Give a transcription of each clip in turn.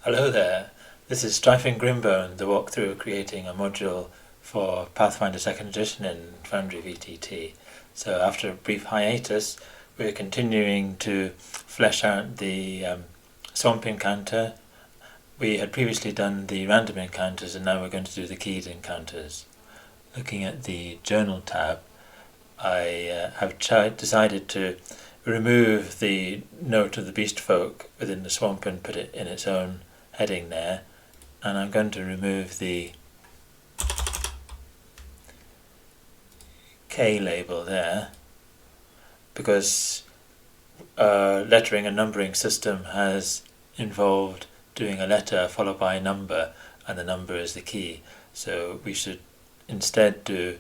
Hello there, this is Strife and Grimbone, the walkthrough creating a module for Pathfinder 2nd Edition in Foundry VTT. So after a brief hiatus, we're continuing to flesh out the swamp encounter. We had previously done the random encounters and now we're going to do the keyed encounters. Looking at the journal tab, I have decided to remove the note of the beast folk within the swamp and put it in its own heading there, and I'm going to remove the K label there because lettering and numbering system has involved doing a letter followed by a number, and the number is the key, so we should instead do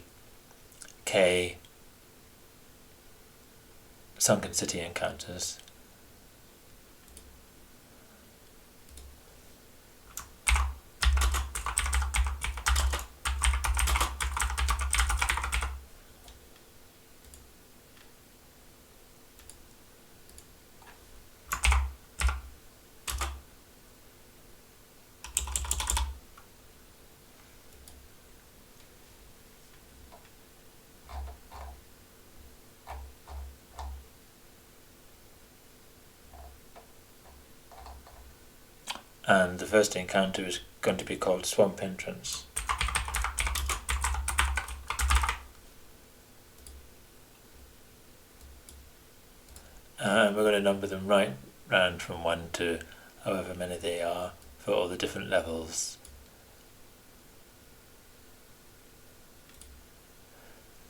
K Sunken City Encounters. And the first encounter is going to be called Swamp Entrance. And we're going to number them right round from 1 to however many they are for all the different levels.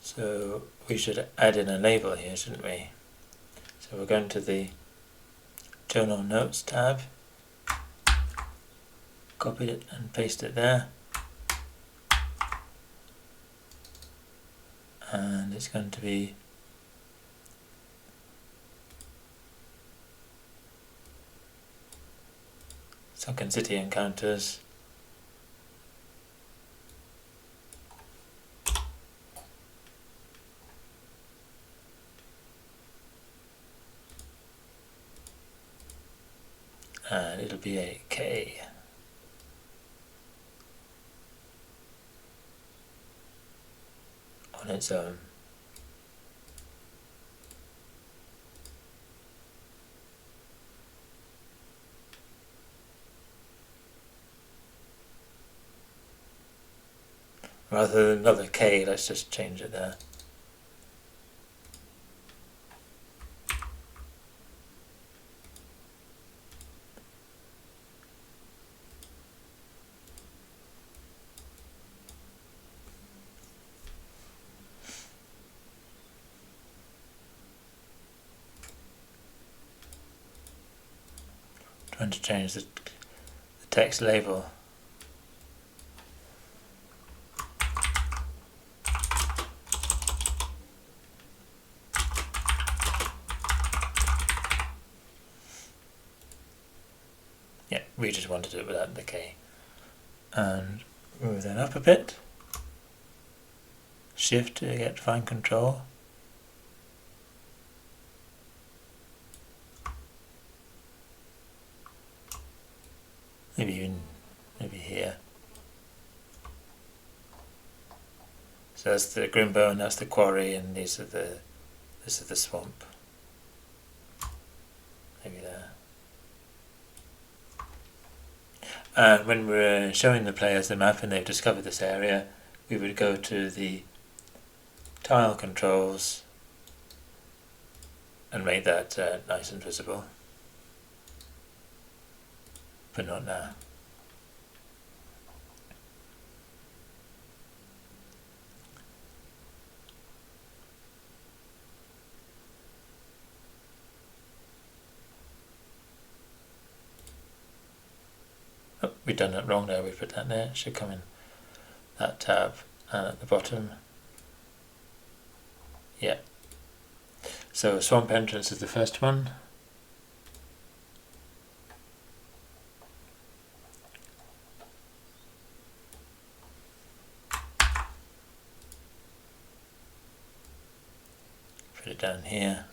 So we should add in a label here, shouldn't we? So we're going to the Journal Notes tab, copy it and paste it there, and it's going to be Sunken City Encounters, and it'll be a K. On its own. Rather than another K, let's just change it there. Trying to change the text label. Yeah, we just want to do it without the K. And move that up a bit. Shift to get fine control. Maybe here. So that's the Grimbone, that's the quarry, and this is the swamp. Maybe there. And when we're showing the players the map and they've discovered this area, we would go to the tile controls and make that nice and visible. But not now. Oh, we've done that wrong there, we put that there, it should come in that tab, and at the bottom, yeah. So Swamp Entrance is the first one. Put it down here.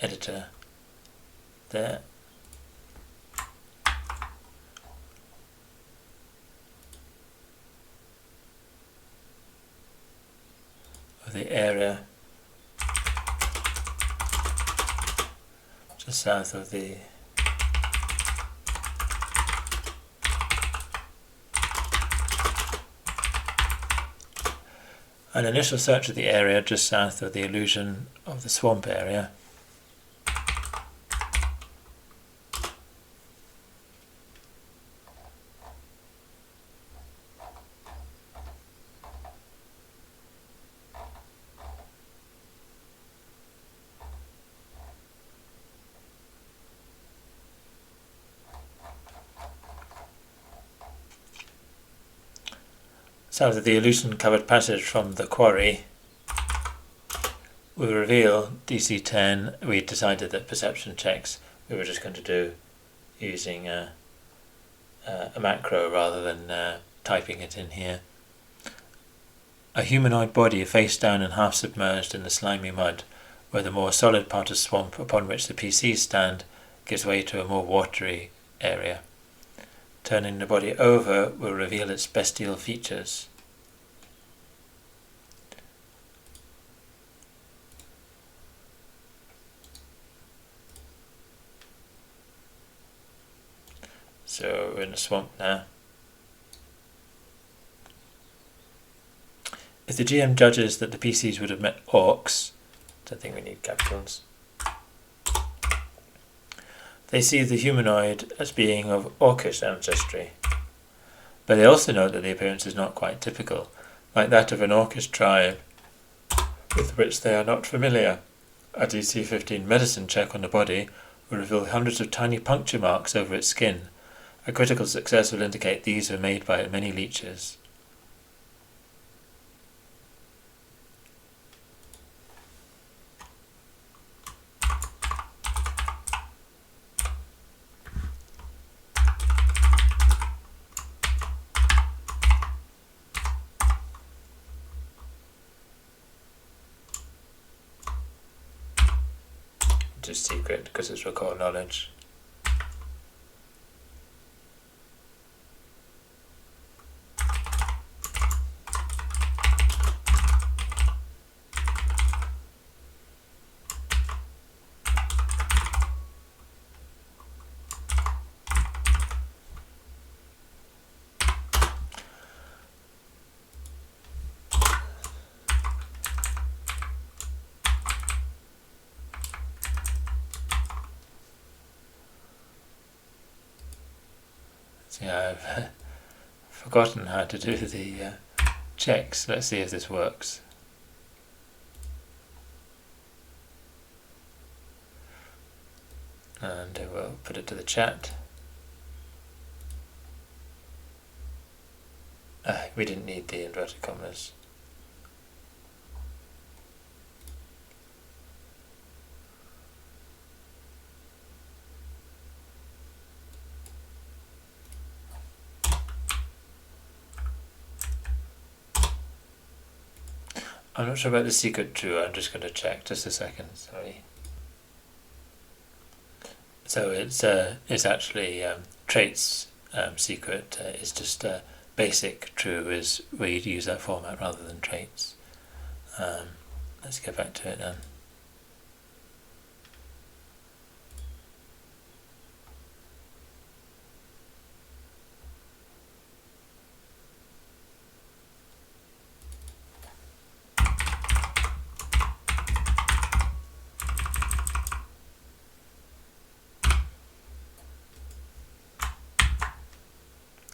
editor there. Of the area just south of the an initial search of the area just south of the illusion of the swamp area. South of the illusion covered passage from the quarry will reveal DC10. We decided that perception checks we were just going to do using a macro rather than typing it in here. A humanoid body face down and half submerged in the slimy mud, where the more solid part of swamp upon which the PCs stand gives way to a more watery area. Turning the body over will reveal its bestial features. So we're in the swamp now. If the GM judges that the PCs would have met orcs, don't think we need capitals, they see the humanoid as being of orcish ancestry. But they also note that the appearance is not quite typical, like that of an orcish tribe with which they are not familiar. A DC 15 medicine check on the body will reveal hundreds of tiny puncture marks over its skin. A critical success will indicate these were made by many leeches. Just secret because it's record knowledge. Yeah, I've forgotten how to do the checks. Let's see if this works. And we'll put it to the chat. We didn't need the inverted commas. I'm not sure about the secret true, I'm just going to check, just a second, sorry. So it's actually traits secret, it's just basic true is where you'd use that format rather than traits. Let's get back to it then.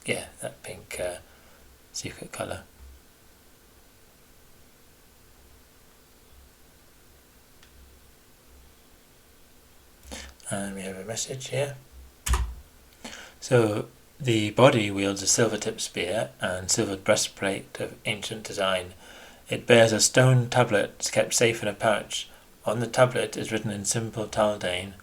Yeah, that pink secret colour. And we have a message here. So the body wields a silver-tipped spear and silvered breastplate of ancient design. It bears a stone tablet kept safe in a pouch. On the tablet is written in simple Taldane,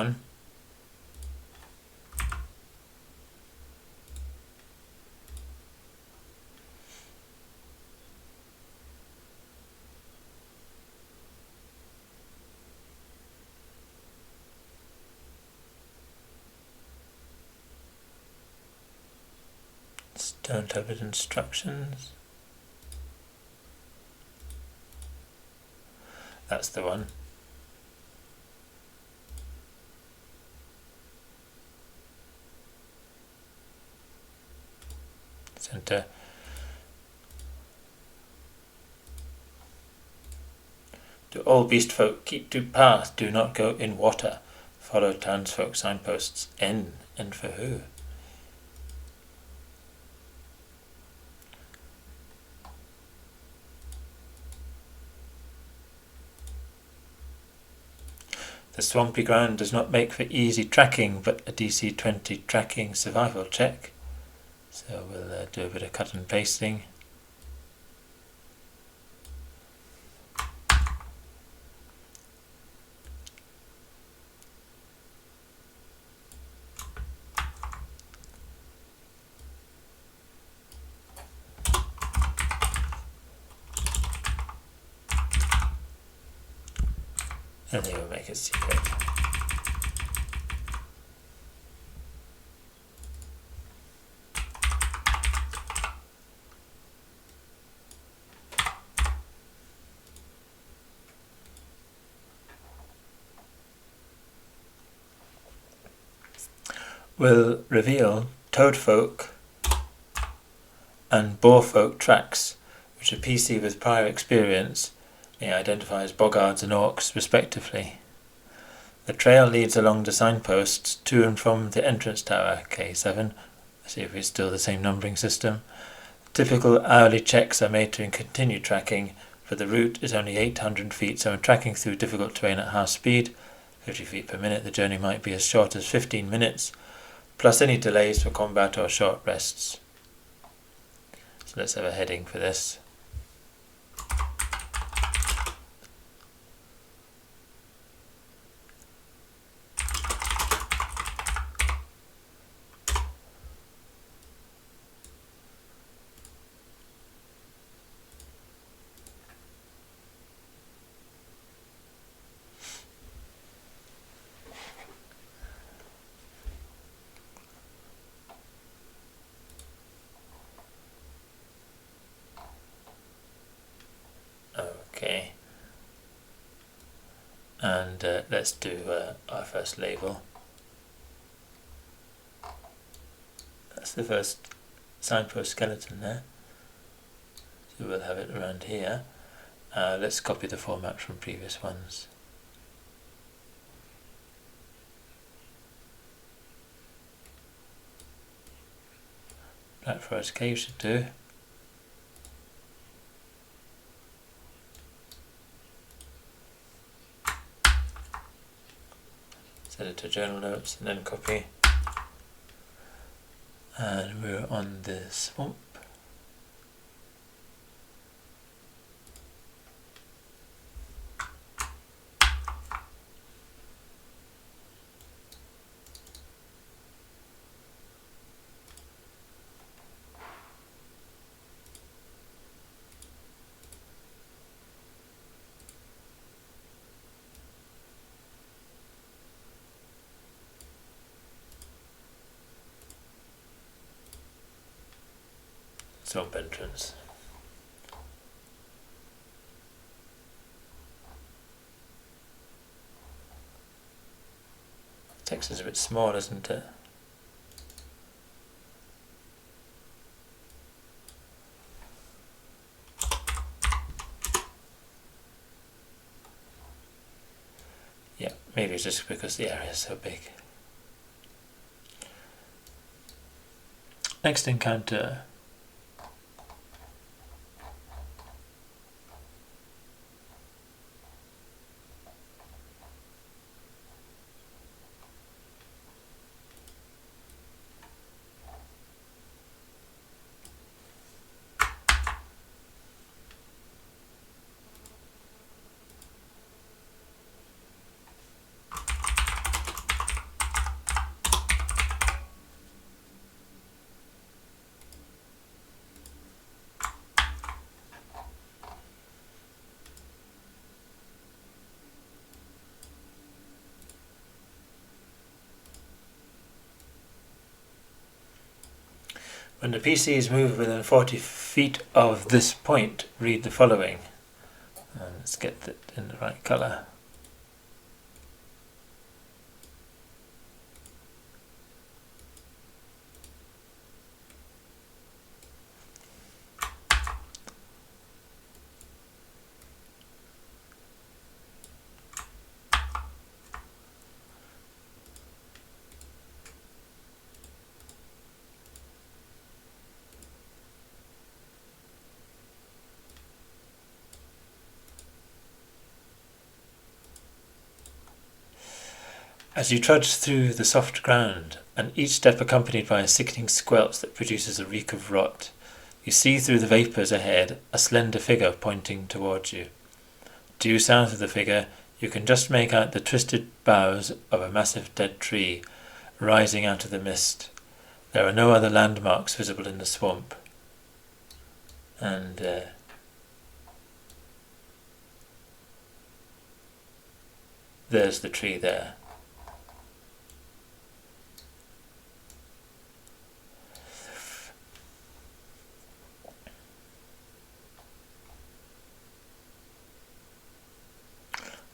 one. Don't have it instructions. That's the one. Center. Do all beast folk keep to path, do not go in water. Follow townsfolk signposts. N for who? The swampy ground does not make for easy tracking, but a DC-20 tracking survival check. So we'll do a bit of cut and pasting. And then we'll make it secret. We'll reveal Toadfolk and Boarfolk tracks, which a PC with prior experience may identify as boggards and orcs respectively. The trail leads along the signposts to and from the entrance tower, K7. Let's see if it's still the same numbering system. Typical hourly checks are made to continue tracking, for the route is only 800 feet, so when tracking through difficult terrain at half speed, 50 feet per minute, the journey might be as short as 15 minutes, plus any delays for combat or short rests. So let's have a heading for this. Okay, and let's do our first label. That's the first signpost skeleton there, so we'll have it around here. Let's copy the format from previous ones. Black Forest Cave should do. Set it to journal notes and then copy. And we're on the swamp. Swamp entrance. Text is a bit small, isn't it? Yeah, maybe it's just because the area is so big. Next encounter. When the PCs move within 40 feet of this point, read the following. Let's get it in the right colour. As you trudge through the soft ground, and each step accompanied by a sickening squelch that produces a reek of rot, you see through the vapours ahead a slender figure pointing towards you. Due south of the figure, you can just make out the twisted boughs of a massive dead tree rising out of the mist. There are no other landmarks visible in the swamp. And there's the tree there.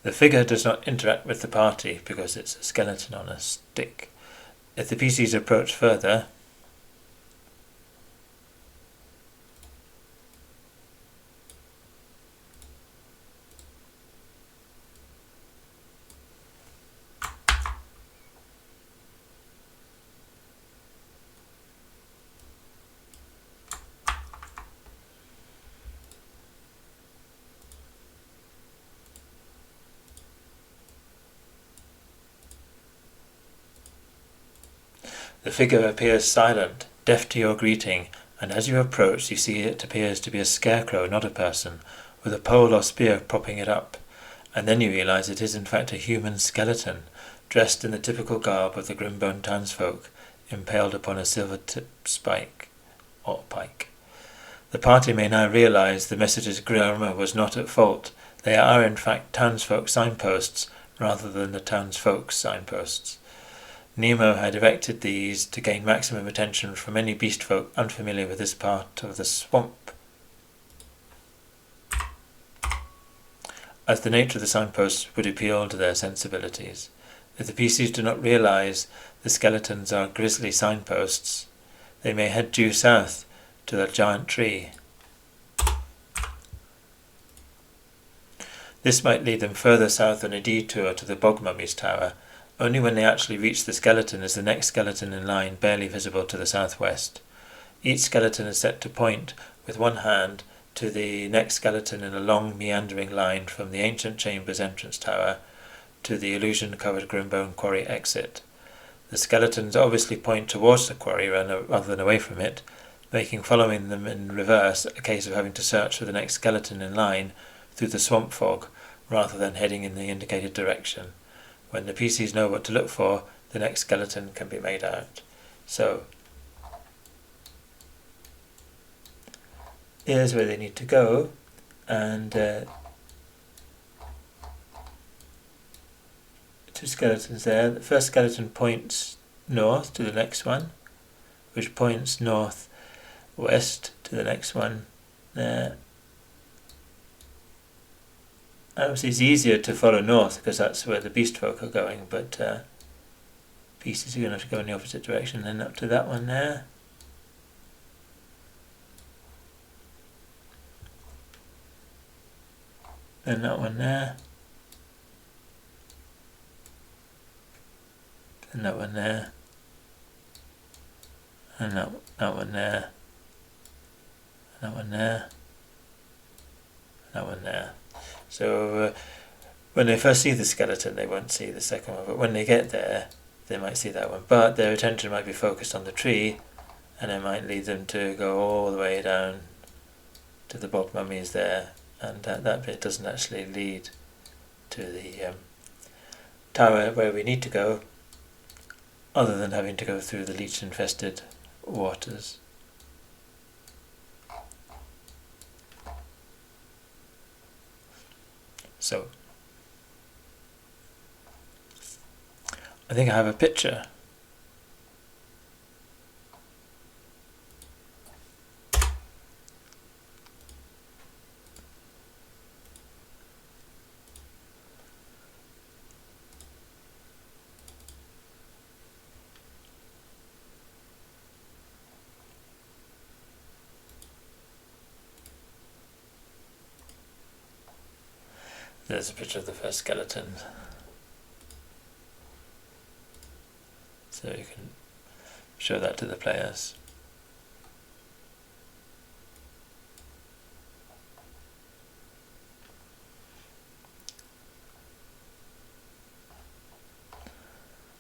The figure does not interact with the party because it's a skeleton on a stick. If the PCs approach further, the figure appears silent, deaf to your greeting, and as you approach you see it appears to be a scarecrow, not a person, with a pole or spear propping it up, and then you realise it is in fact a human skeleton, dressed in the typical garb of the Grimbone townsfolk, impaled upon a silver-tipped spike, or pike. The party may now realise the message's grammar was not at fault. They are in fact townsfolk signposts, rather than the townsfolk's signposts. Nemo had erected these to gain maximum attention from any beast folk unfamiliar with this part of the swamp, as the nature of the signposts would appeal to their sensibilities. If the PCs do not realise the skeletons are grisly signposts, they may head due south to that giant tree. This might lead them further south on a detour to the Bog Mummy's Tower. Only when they actually reach the skeleton is the next skeleton in line barely visible to the southwest. Each skeleton is set to point with one hand to the next skeleton in a long meandering line from the ancient chamber's entrance tower to the illusion-covered Grimbone quarry exit. The skeletons obviously point towards the quarry rather than away from it, making following them in reverse a case of having to search for the next skeleton in line through the swamp fog rather than heading in the indicated direction. When the PCs know what to look for, the next skeleton can be made out. So, here's where they need to go, and two skeletons there. The first skeleton points north to the next one, which points northwest to the next one there. Obviously it's easier to follow north because that's where the beast folk are going, but pieces are going to have to go in the opposite direction, then up to that one there. Then that one there. Then that one there. And that one there. That one there. That one there. So when they first see the skeleton they won't see the second one, but when they get there they might see that one. But their attention might be focused on the tree, and it might lead them to go all the way down to the Bog Mummies there, and that bit doesn't actually lead to the tower where we need to go, other than having to go through the leech infested waters. So, I think I have a picture. There's a picture of the first skeleton. So you can show that to the players.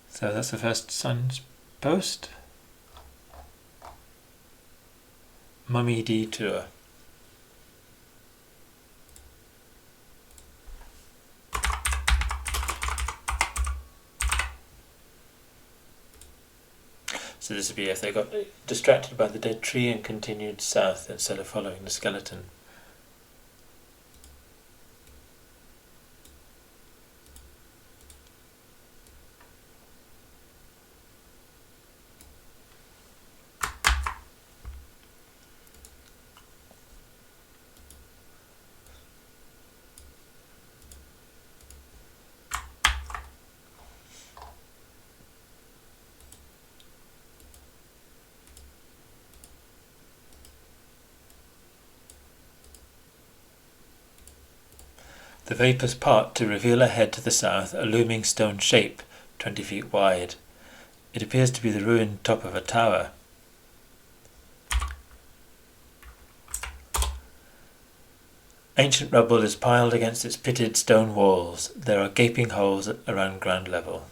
So that's the first sun's post. Mummy Detour. So this would be if they got distracted by the dead tree and continued south instead of following the skeleton. The vapours part to reveal ahead to the south a looming stone shape, 20 feet wide. It appears to be the ruined top of a tower. Ancient rubble is piled against its pitted stone walls. There are gaping holes around ground level.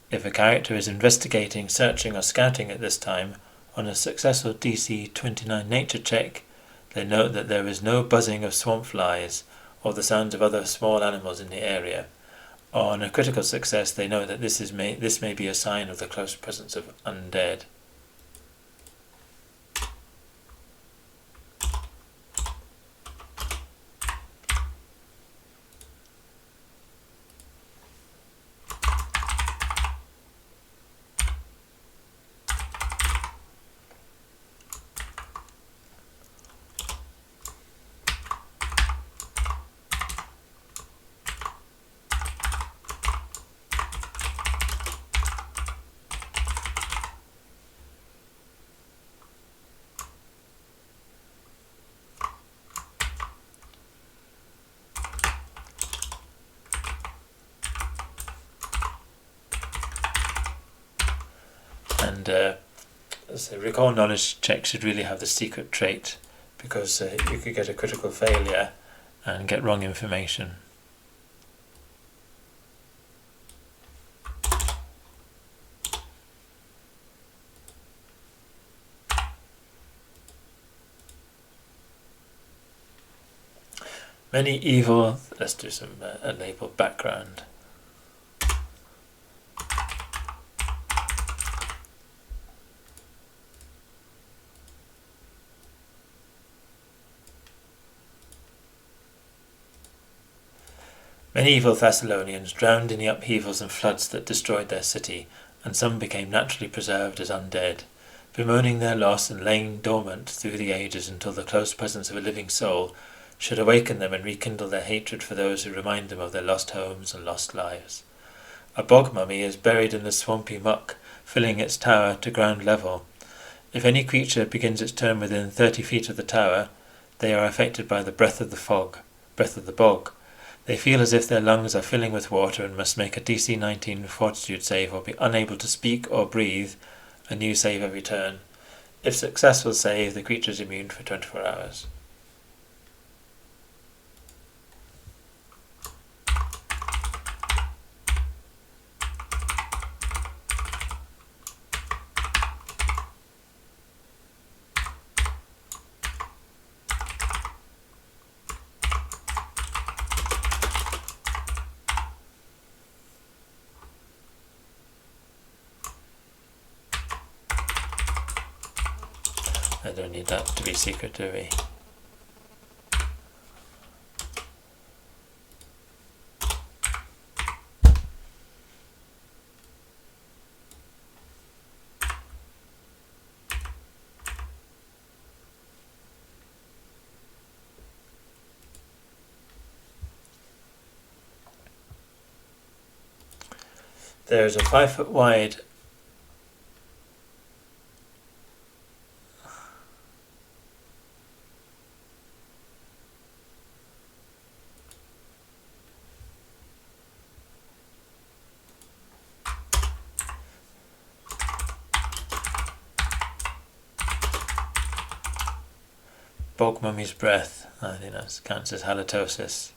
If a character is investigating, searching or scouting at this time, on a successful DC 29 nature check, they note that there is no buzzing of swamp flies or the sounds of other small animals in the area. On a critical success, they know that this may be a sign of the close presence of undead. And so recall knowledge check should really have the secret trait, because you could get a critical failure and get wrong information. Many evil, let's do some a label background. Many evil Thessalonians drowned in the upheavals and floods that destroyed their city, and some became naturally preserved as undead, bemoaning their loss and laying dormant through the ages until the close presence of a living soul should awaken them and rekindle their hatred for those who remind them of their lost homes and lost lives. A bog mummy is buried in the swampy muck, filling its tower to ground level. If any creature begins its turn within 30 feet of the tower, they are affected by the breath of the bog. They feel as if their lungs are filling with water and must make a DC 19 fortitude save or be unable to speak or breathe, a new save every turn. If successful save, the creature is immune for 24 hours. I don't need that to be secret, do we? There is a 5 foot wide bog mummy's breath. I think that counts as halitosis.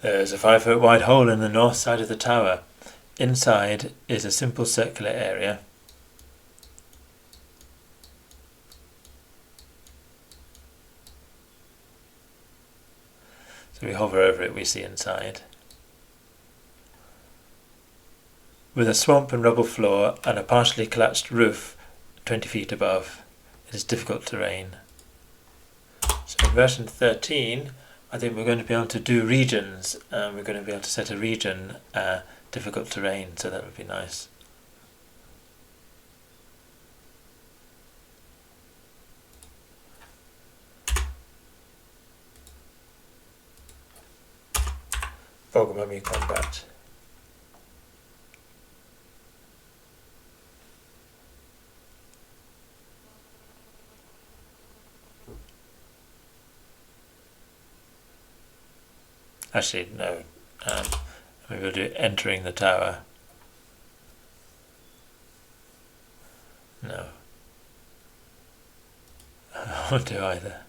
There's a 5-foot wide hole in the north side of the tower. Inside is a simple circular area. So we hover over it, we see inside. With a swamp and rubble floor and a partially collapsed roof 20 feet above, it is difficult terrain. So in version 13, I think we're going to be able to do regions. We're going to be able to set a region difficult terrain, so that would be nice. Bog mummy combat. Actually, no. Maybe we'll do entering the tower. No. I won't do either.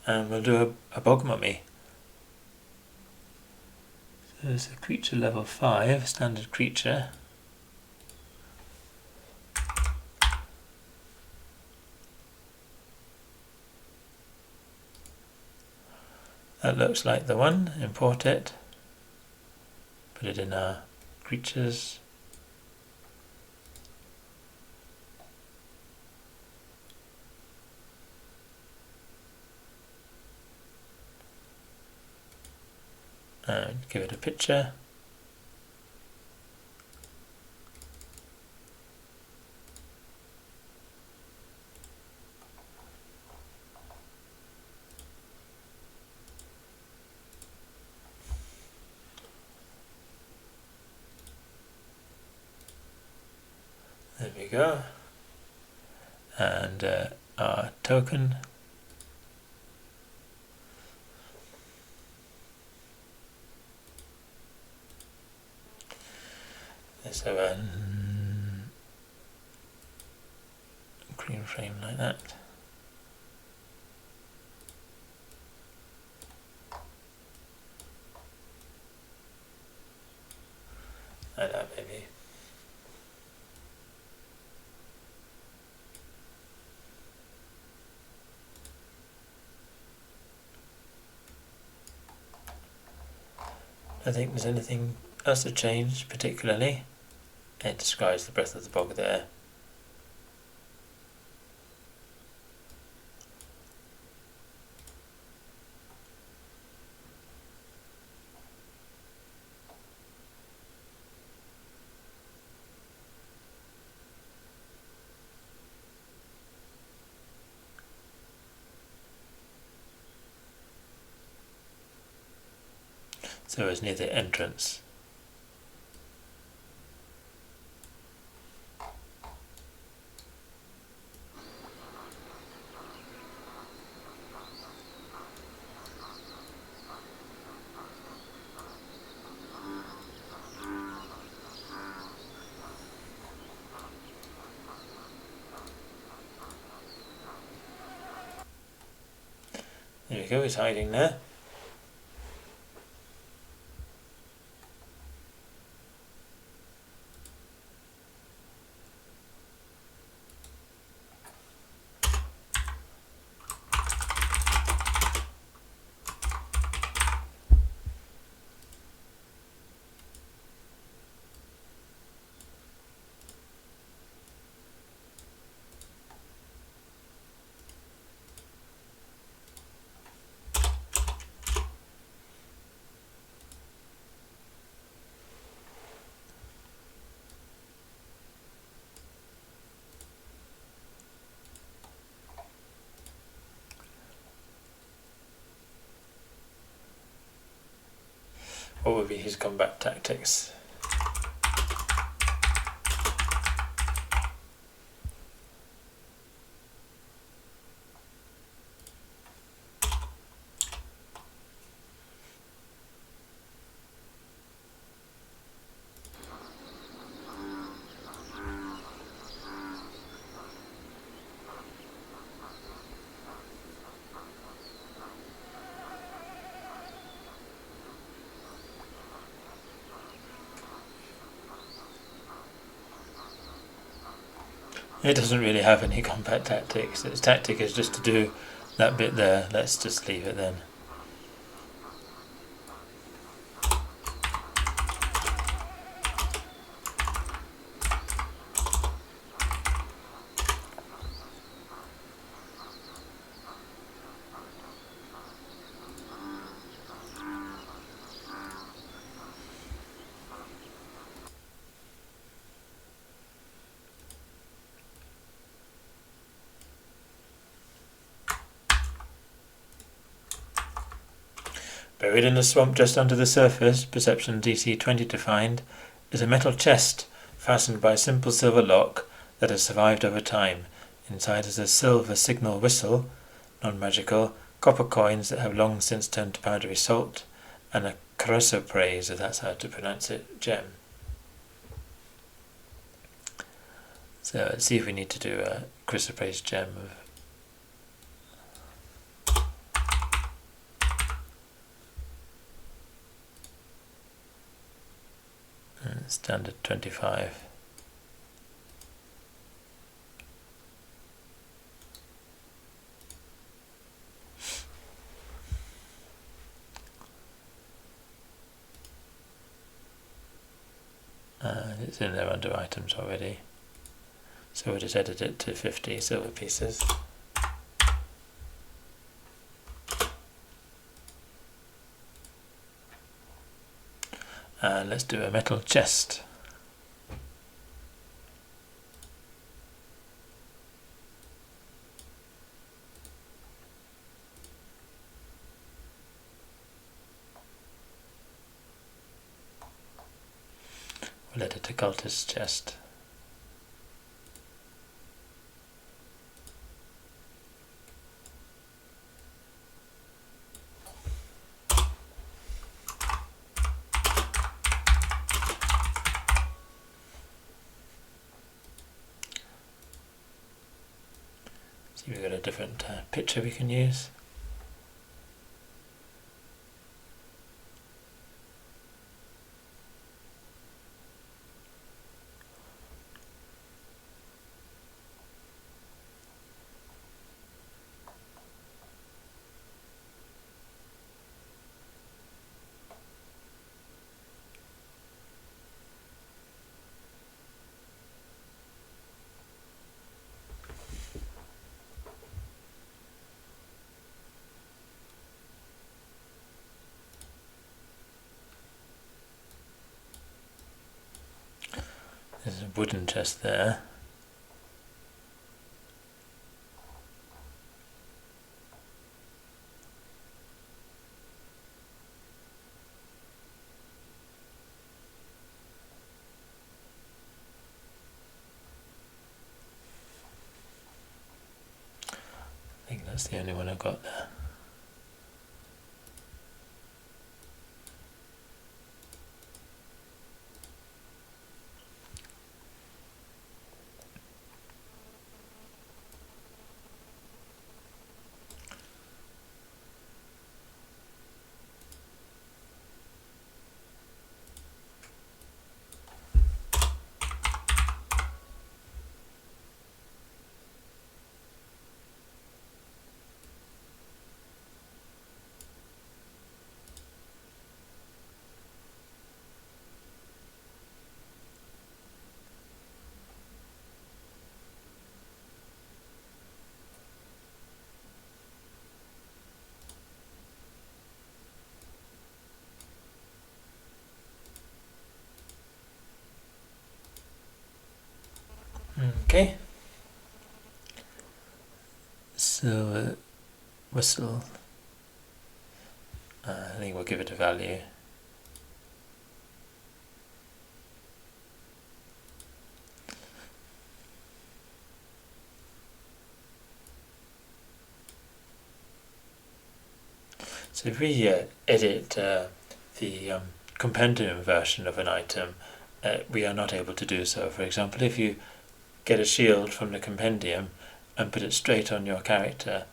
And we'll do a bog mummy. So there's a creature level 5, standard creature. That looks like the one. Import it. Put it in our creatures. And give it a picture. There we go. And our token. Let's have a green frame like that. Like that maybe. I think there's anything else to change particularly. It describes the breadth of the bog there. So it's near the entrance. There we go, he's hiding there. what would be his combat tactics? It doesn't really have any combat tactics. Its tactic is just to do that bit there. Let's just leave it then. Buried in the swamp just under the surface, perception DC 20 defined, is a metal chest fastened by a simple silver lock that has survived over time. Inside is a silver signal whistle, non-magical, copper coins that have long since turned to powdery salt, and a chrysoprase, if that's how to pronounce it, gem. So let's see if we need to do a chrysoprase gem of standard 25. It's in there under items already, so we'll just edit it to 50 silver pieces. And let's do a metal chest. We'll edit a cultist chest. See, we've got a different picture we can use. There's a wooden chest there. I think that's the only one I've got there. Okay. So whistle. I think we'll give it a value. So if we edit the compendium version of an item, we are not able to do so. For example, if you get a shield from the compendium and put it straight on your character,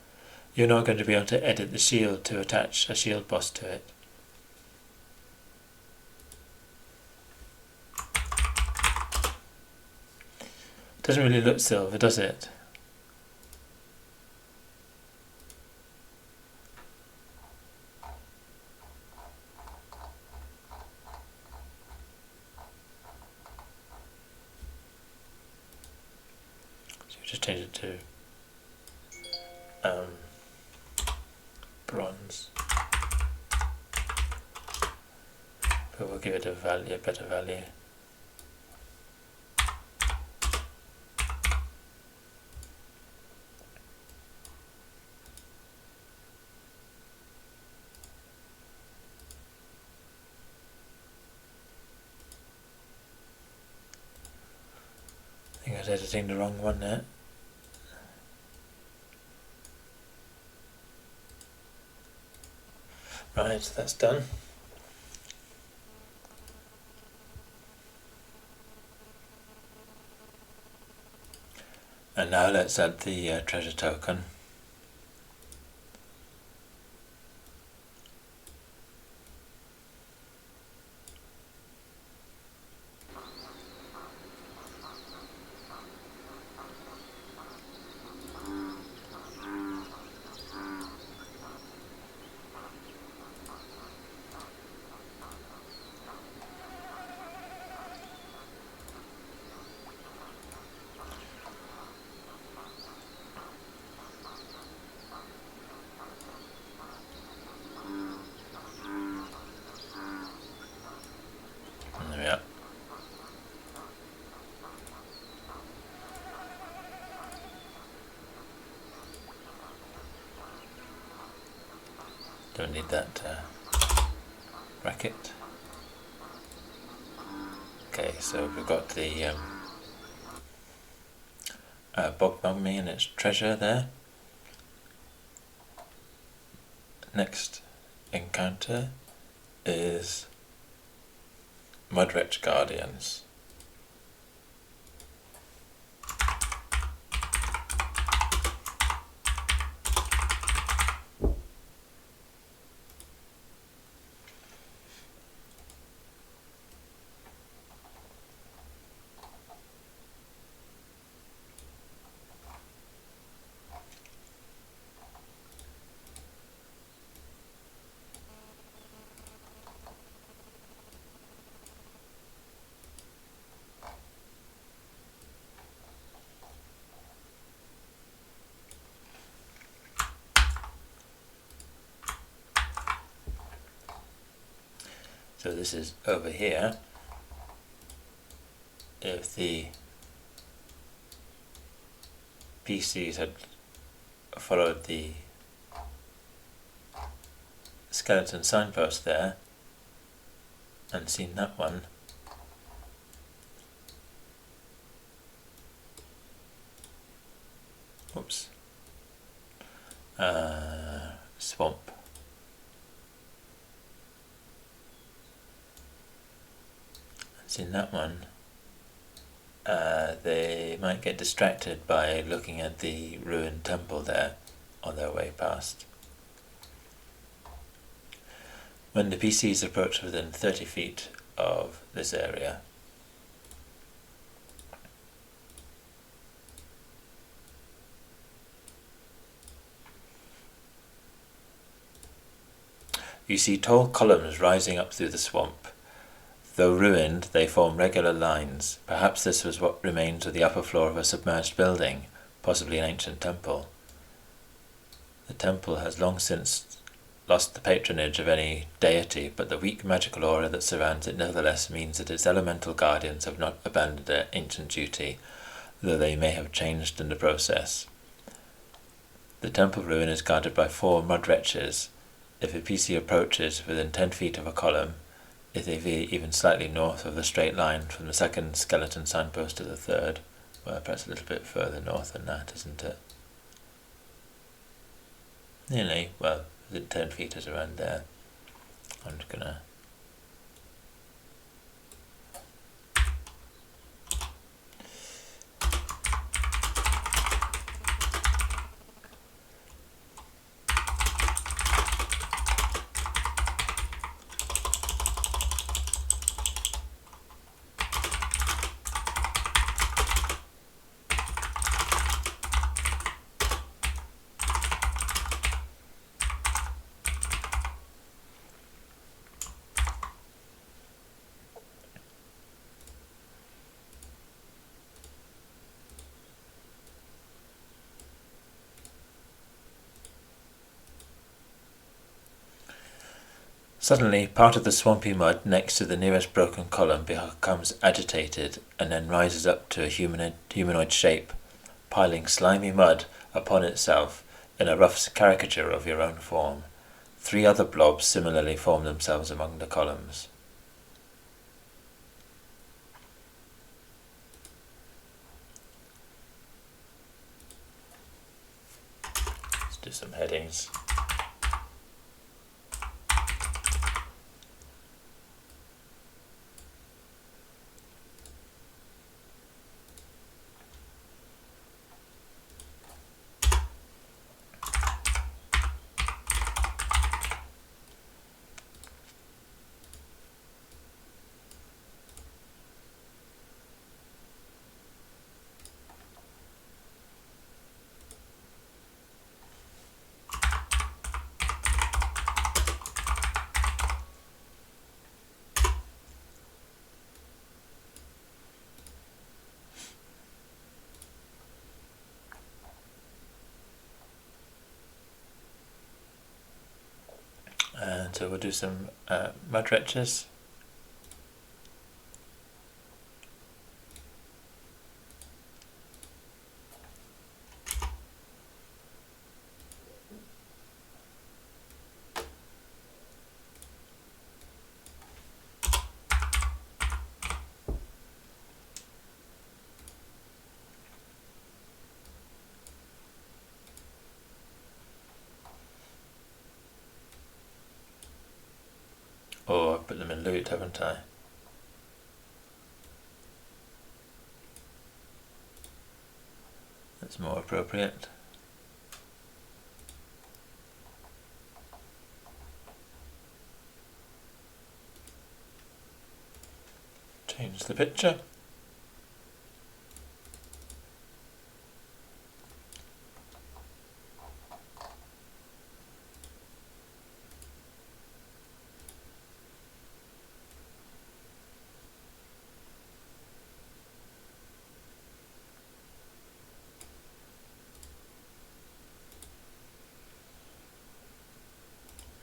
you're not going to be able to edit the shield to attach a shield boss to it. Doesn't really look silver, does it? So we just change it to bronze, but we'll give it a better value. I think I was editing the wrong one there. Right, that's done. And now let's add the treasure token. There we are. Don't need that bracket. Okay, so we've got the bog mummy and its treasure there. Next encounter is Mudwretch Guardians. So this is over here. If the PCs had followed the skeleton signpost there and seen that one, oops, swamp. In that one, they might get distracted by looking at the ruined temple there on their way past. When the PCs approach within 30 feet of this area, you see tall columns rising up through the swamp. Though ruined, they form regular lines. Perhaps this was what remains of the upper floor of a submerged building, possibly an ancient temple. The temple has long since lost the patronage of any deity, but the weak magical aura that surrounds it nevertheless means that its elemental guardians have not abandoned their ancient duty, though they may have changed in the process. The temple ruin is guarded by 4 mud wretches. If a PC approaches within 10 feet of a column, if they veer even slightly north of the straight line from the second skeleton signpost to the third, well, perhaps a little bit further north than that, isn't it? Nearly, well, within 10 feet is around there. I'm just gonna Suddenly, part of the swampy mud next to the nearest broken column becomes agitated and then rises up to a humanoid shape, piling slimy mud upon itself in a rough caricature of your own form. 3 other blobs similarly form themselves among the columns. Let's do some headings. And so we'll do some mud wrenches. Oh, I put them in loot, haven't I? That's more appropriate. Change the picture.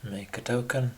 Make a token.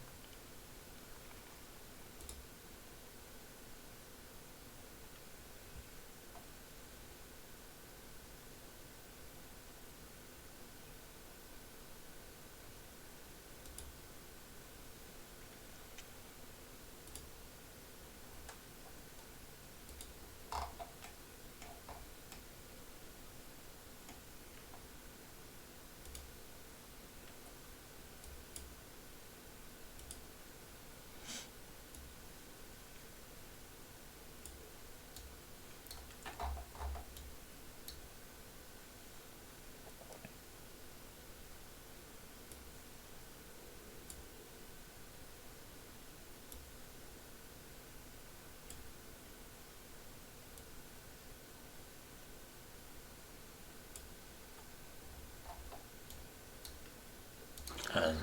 And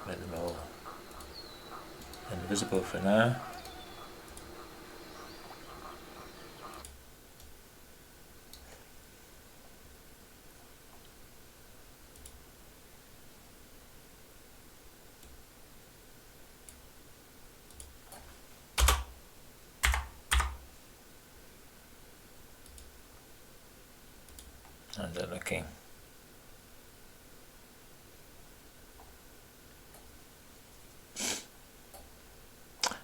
make them all invisible for now. How's that looking?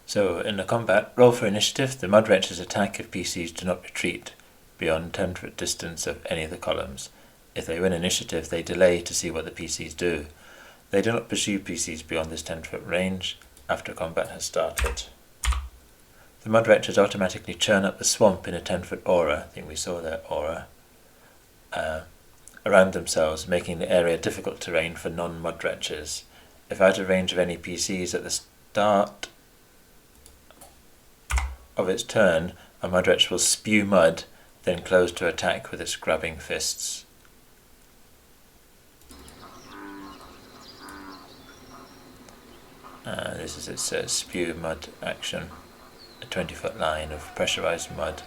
So in the combat, roll for initiative. The mud wrenches attack if PCs do not retreat beyond 10 foot distance of any of the columns. If they win initiative, they delay to see what the PCs do. They do not pursue PCs beyond this 10-foot range after combat has started. The mud wretches automatically churn up the swamp in a 10-foot aura, I think we saw that aura, around themselves, making the area difficult terrain for non-mud wretches. If out of range of any PCs at the start of its turn, a mud wretch will spew mud, then close to attack with its grabbing fists. This is its spew mud action, a 20-foot line of pressurized mud.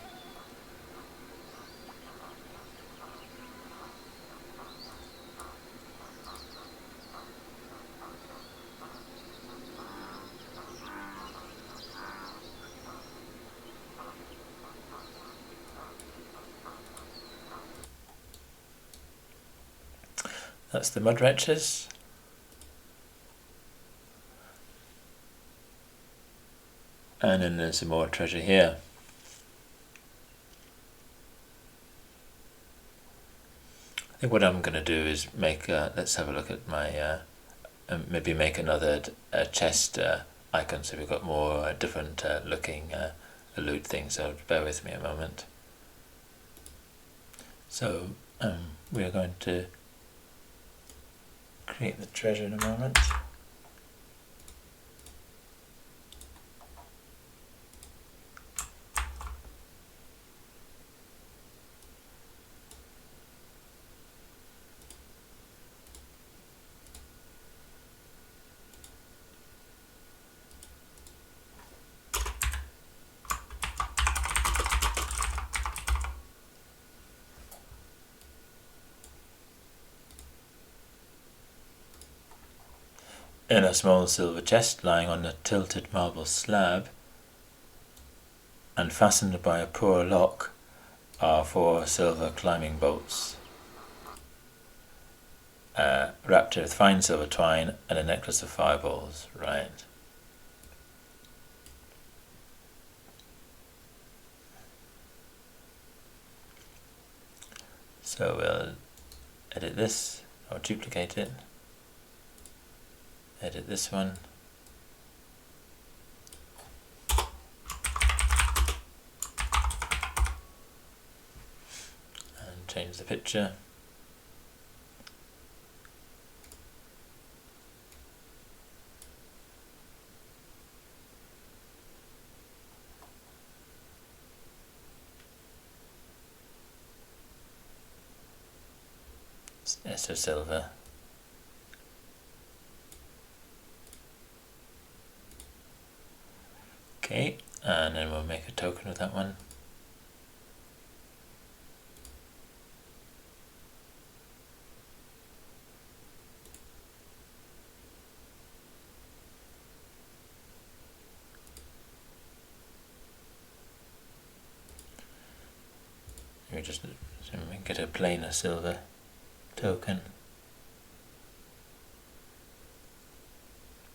That's the mud wretches. And then there's some more treasure here. I think what I'm going to do is make, let's have a look at my, maybe make another chest icon so we've got more different looking loot things, so bear with me a moment. So we are going to create the treasure in a moment. In a small silver chest lying on a tilted marble slab and fastened by a poor lock are 4 silver climbing bolts, wrapped with fine silver twine and a necklace of fireballs. Right. So we'll edit this or duplicate it. Edit this one. And change the picture. So silver. Okay, and then we'll make a token of that one. We just get a plainer silver token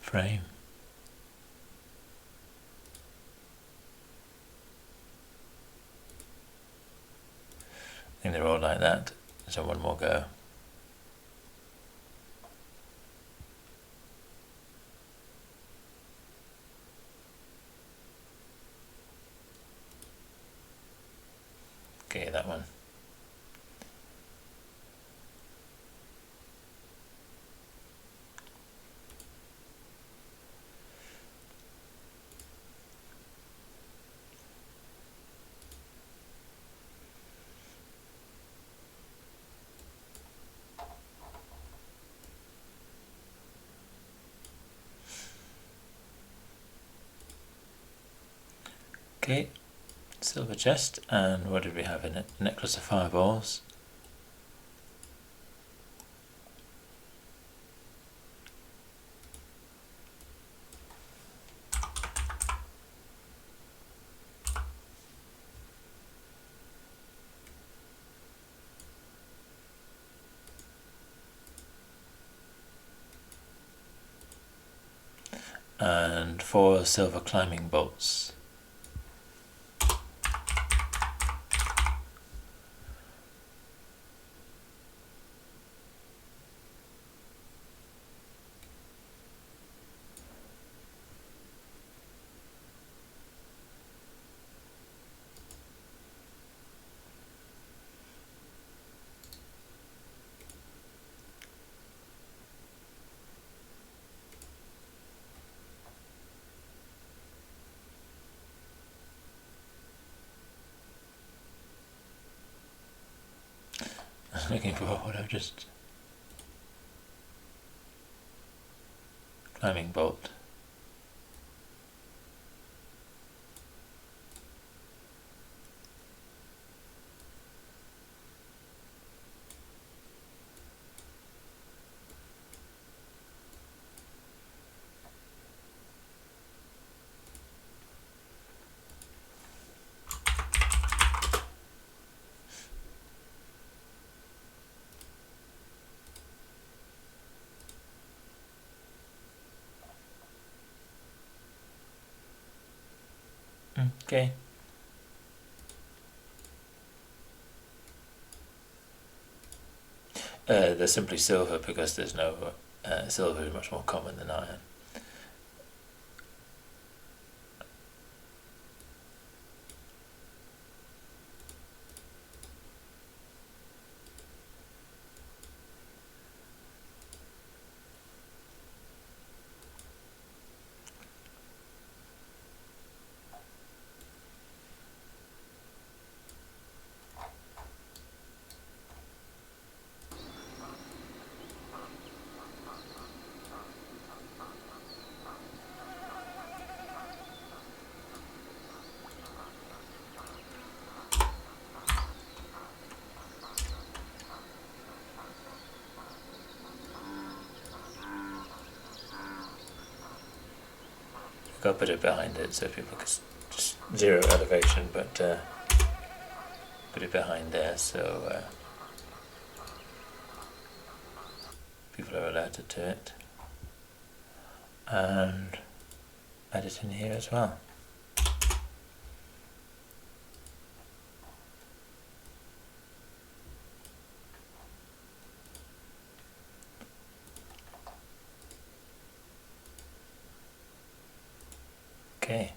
frame. I think they're all like that, so one more go. Okay, that one. Okay, silver chest, and what did we have in it? Necklace of fireballs. And 4 silver climbing bolts. was looking for, what I've just... climbing bolt. Okay. They're simply silver because there's no silver is much more common than iron. I'll put it behind it so people can just zero elevation, but put it behind there so people are alerted to it, and add it in here as well. Okay.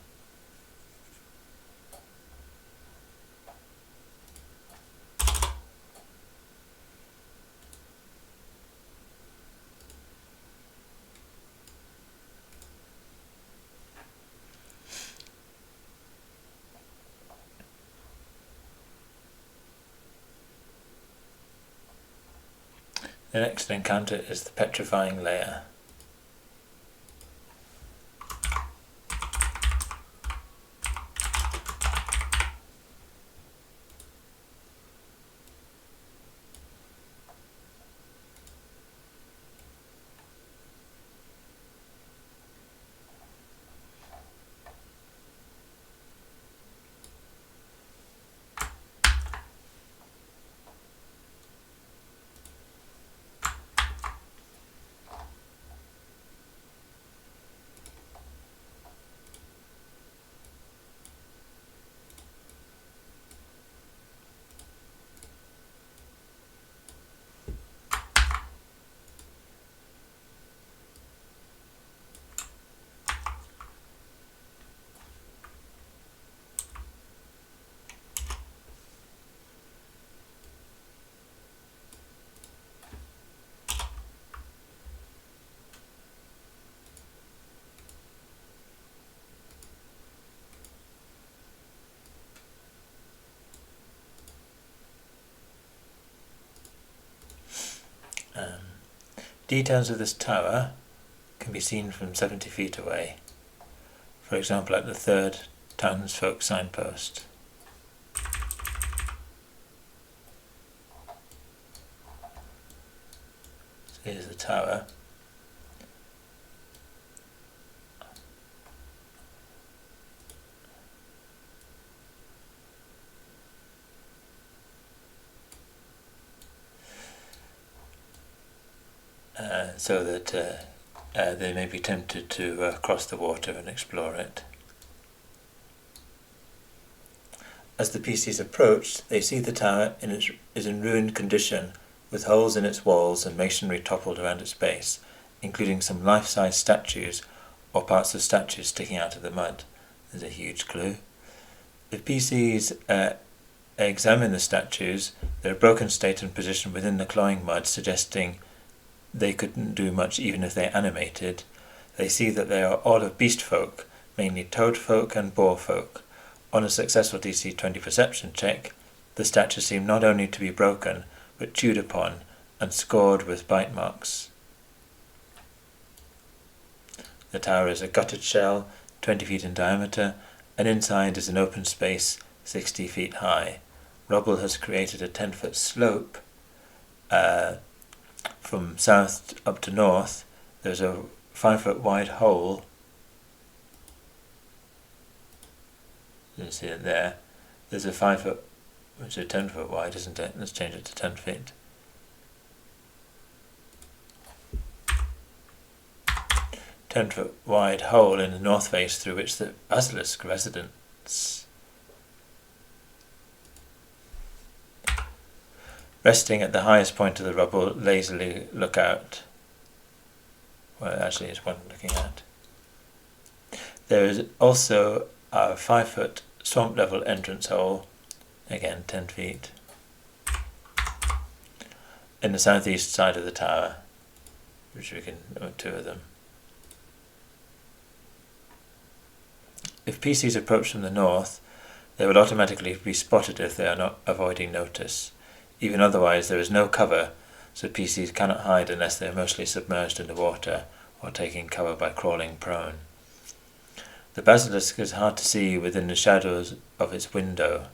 The next encounter is the petrifying layer. Details of this tower can be seen from 70 feet away, for example at the third townsfolk signpost. So here's the tower. So that they may be tempted to cross the water and explore it. As the PCs approach, they see the tower is in ruined condition, with holes in its walls and masonry toppled around its base, including some life-size statues or parts of statues sticking out of the mud. There's a huge clue. The PCs examine the statues. They're in a broken state and position within the clawing mud, suggesting they couldn't do much even if they animated. They see that they are all of beast folk, mainly toad folk and boar folk. On a successful DC 20 perception check, the statues seem not only to be broken, but chewed upon and scored with bite marks. The tower is a gutted shell, 20 feet in diameter, and inside is an open space 60 feet high. Rubble has created a 10-foot slope from south up to north. There's a 5-foot wide hole. You can see it there. There's a 5-foot, which is 10-foot wide, isn't it? Let's change it to 10 feet. Ten-foot wide hole in the north face through which the basilisk residence. Resting at the highest point of the rubble, lazily look out. Well, actually, it's one looking at. There is also a 5-foot swamp level entrance hole, again 10 feet, in the southeast side of the tower, which we can, 2 of them. If PCs approach from the north, they will automatically be spotted if they are not avoiding notice. Even otherwise, there is no cover, so PCs cannot hide unless they are mostly submerged in the water or taking cover by crawling prone. The basilisk is hard to see within the shadows of its window.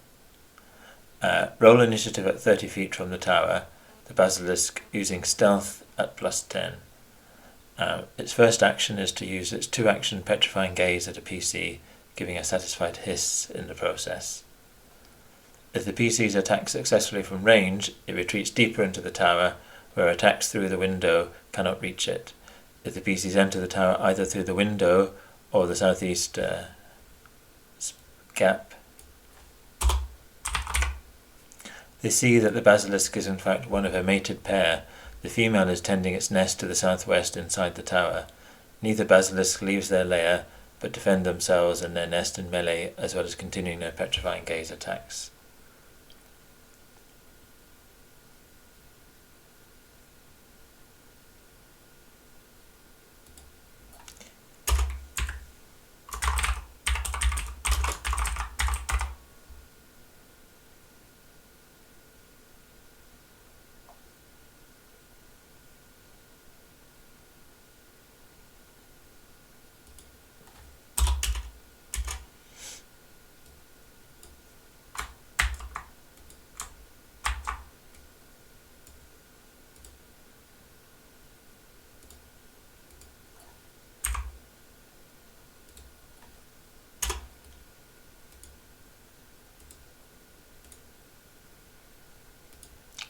Roll initiative at 30 feet from the tower, the basilisk using stealth at +10. Its first action is to use its 2-action petrifying gaze at a PC, giving a satisfied hiss in the process. If the PCs attack successfully from range, it retreats deeper into the tower, where attacks through the window cannot reach it. If the PCs enter the tower either through the window or the southeast gap, they see that the basilisk is in fact one of a mated pair. The female is tending its nest to the southwest inside the tower. Neither basilisk leaves their lair, but defend themselves and their nest in melee, as well as continuing their petrifying gaze attacks.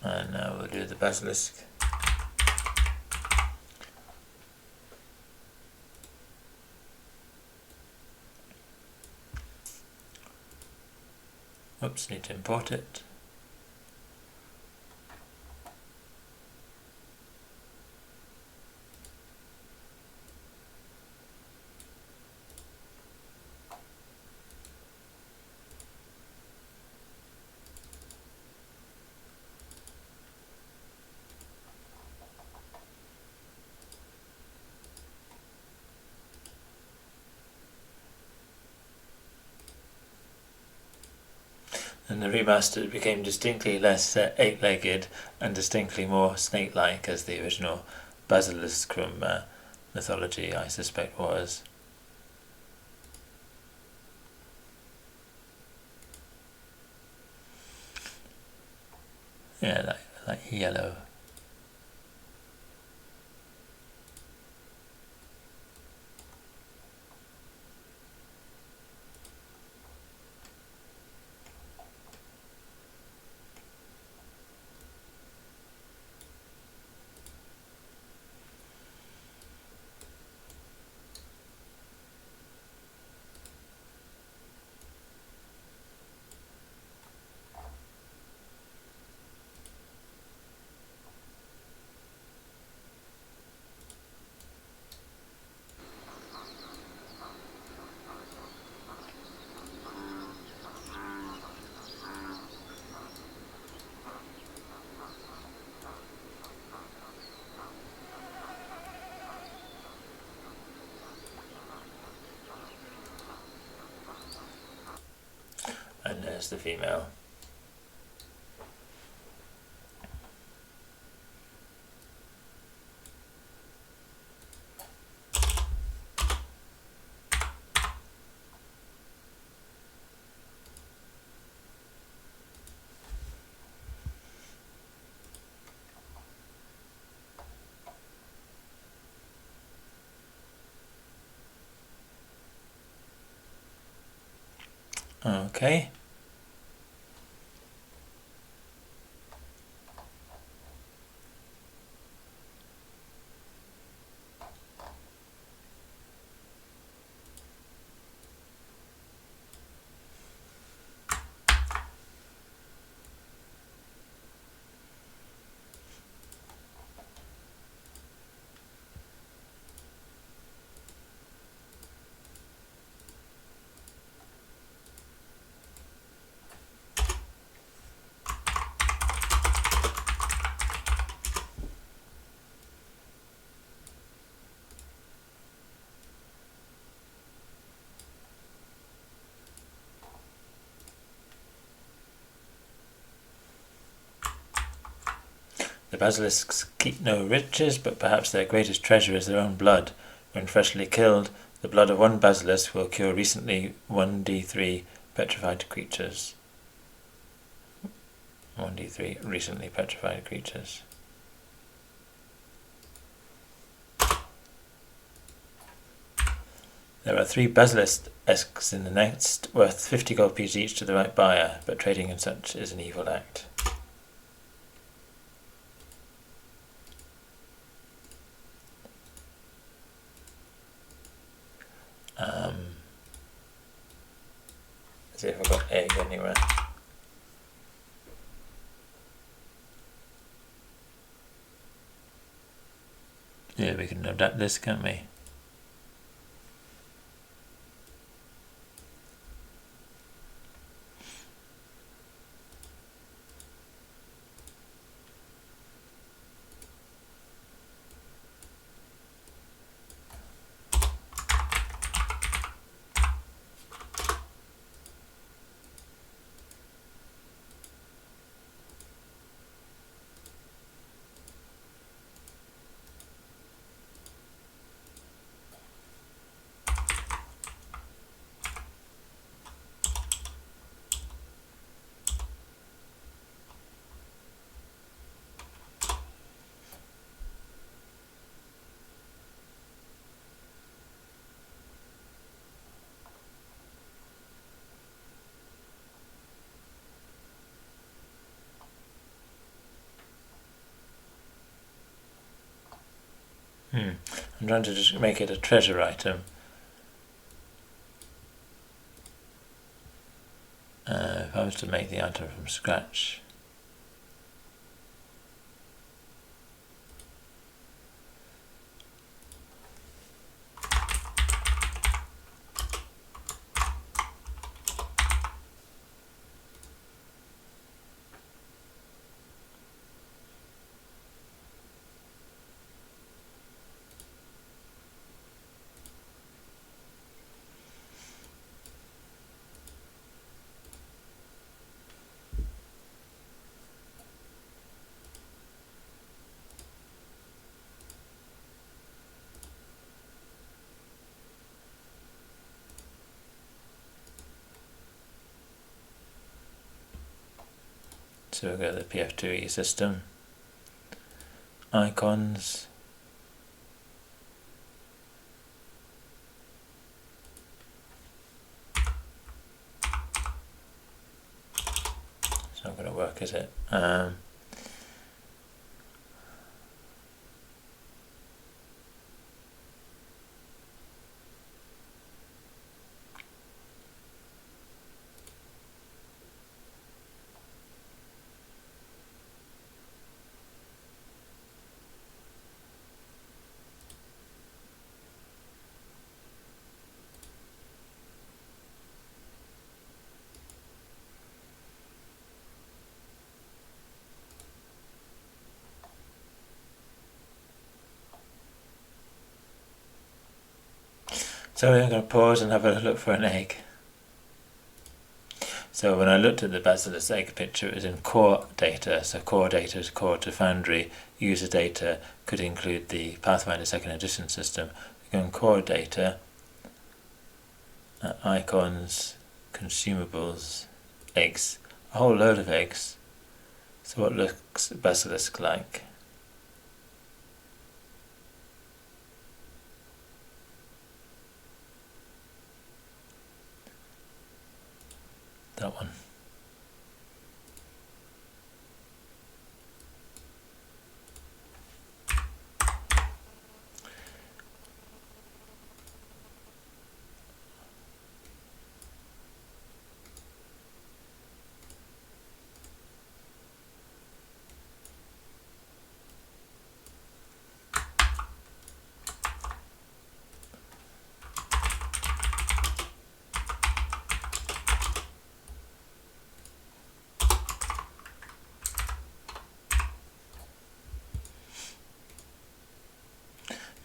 And now we'll do the basilisk. Oops, need to import it. And the remastered became distinctly less 8-legged and distinctly more snake-like, as the original basilisk from mythology, I suspect, was. Yeah, like yellow. And there's the female. Okay. The basilisks keep no riches, but perhaps their greatest treasure is their own blood. When freshly killed, the blood of one basilisk will cure recently 1d3 petrified creatures. 1d3 recently petrified creatures. There are 3 basilisks in the nest, worth 50 gold pieces each to the right buyer, but trading in such is an evil act. Let's see if I've got egg anywhere. Yeah, we can adapt this, can't we? I'm trying to just make it a treasure item. If I was to make the item from scratch, so we've got the PF2E system, icons, it's not going to work, is it? So we're going to pause and have a look for an egg. So when I looked at the basilisk egg picture, it was in core data. So core data is core to Foundry. User data could include the Pathfinder 2nd edition system. We go in core data, icons, consumables, eggs. A whole load of eggs. So what looks basilisk like? that one.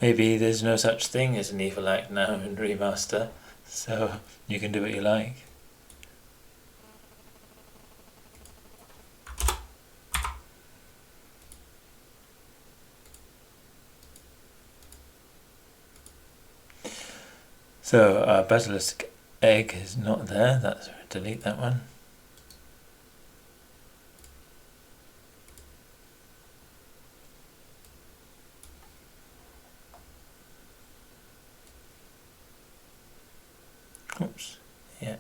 Maybe there's no such thing as an evil act now in Remaster, so you can do what you like. So our basilisk egg is not there, that's delete that one. Oops, yeah.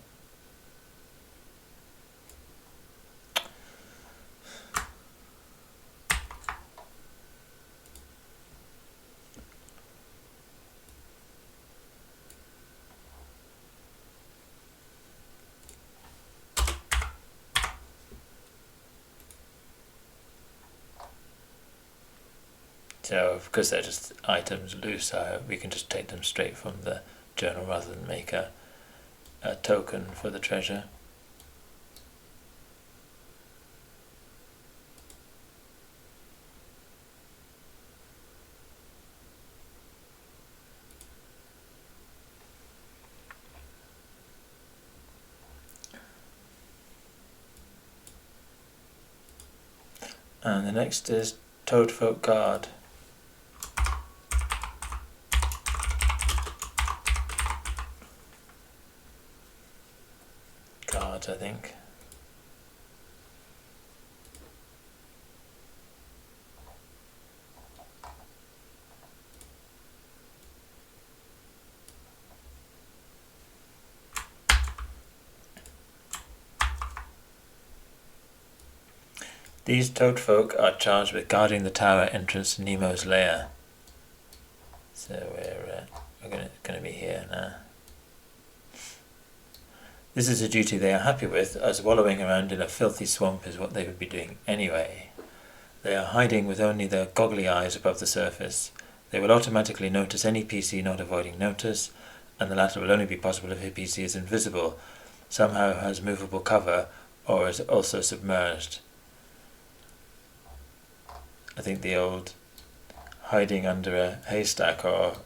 So because they're just items loose, we can just take them straight from the journal rather than make a token for the treasure. And the next is Toadfolk Guard. Guards, I think. These Toadfolk are charged with guarding the tower entrance to Nemo's lair. So we're going to be here now. This is a duty they are happy with, as wallowing around in a filthy swamp is what they would be doing anyway. They are hiding with only their goggly eyes above the surface. They will automatically notice any PC not avoiding notice, and the latter will only be possible if a PC is invisible, somehow has movable cover, or is also submerged. I think the old hiding under a haystack or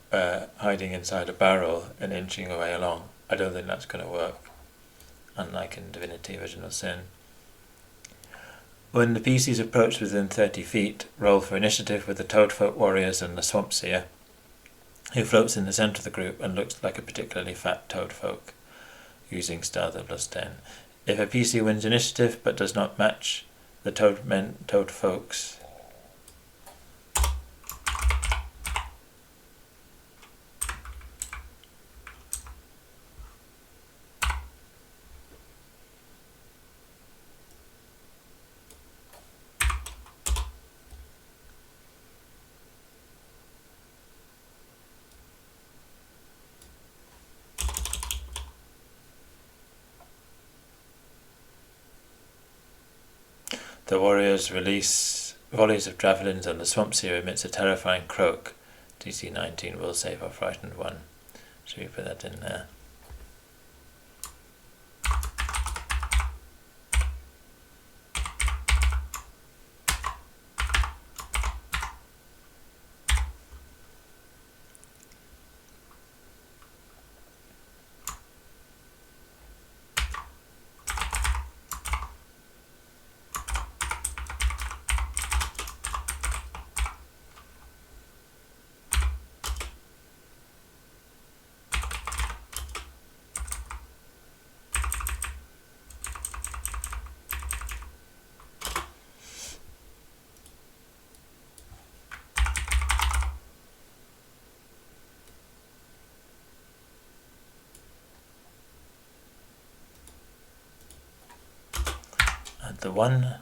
hiding inside a barrel and inching away along, I don't think that's going to work, unlike in Divinity Original Sin. When the PCs approach within 30 feet, roll for initiative with the Toadfolk Warriors and the Swamp Seer, who floats in the centre of the group and looks like a particularly fat Toadfolk, using Stealth of +10. If a PC wins initiative but does not match the Toadfolks, the warriors release volleys of javelins and the Swamp Seer emits a terrifying croak. DC 19 will save our frightened one. Should we put that in there? Add the 1.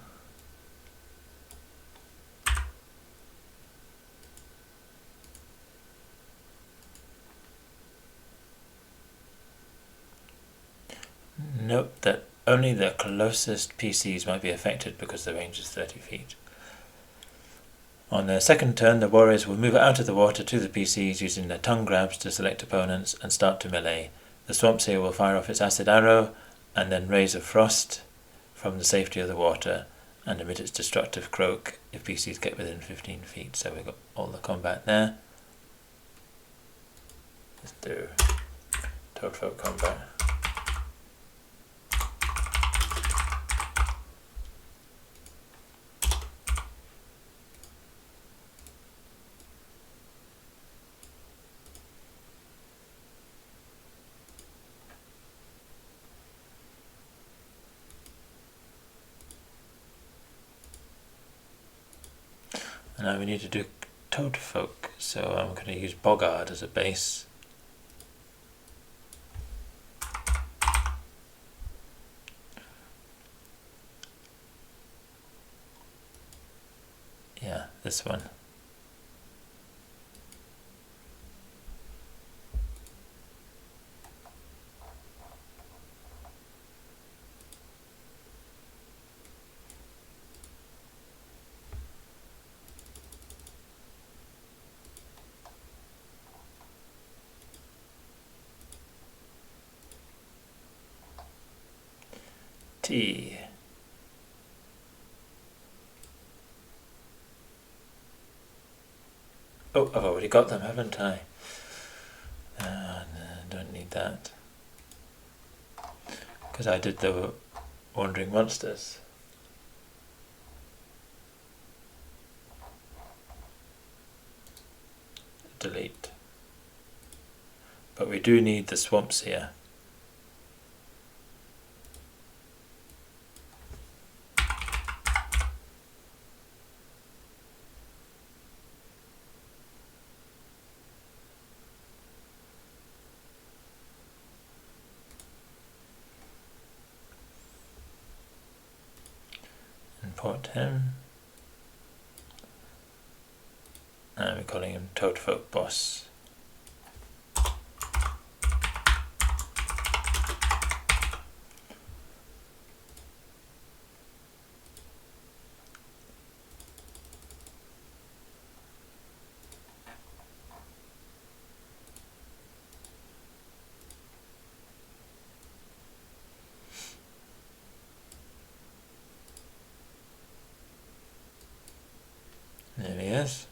Note that only the closest PCs might be affected because the range is 30 feet. On their second turn, the warriors will move out of the water to the PCs using their tongue grabs to select opponents and start to melee. The swamp seer will fire off its acid arrow and then raise a frost from the safety of the water and emit its destructive croak if PCs get within 15 feet. So we've got all the combat there. Let's do Toadfolk combat. And now we need to do Toadfolk, so I'm going to use Boggart as a base. Yeah, this one. T. Oh, I've already got them, haven't I? No, don't need that. Because I did the Wandering Monsters. Delete. But we do need the swamp seer. Import him. And we're calling him Toadfolk Boss. There he is.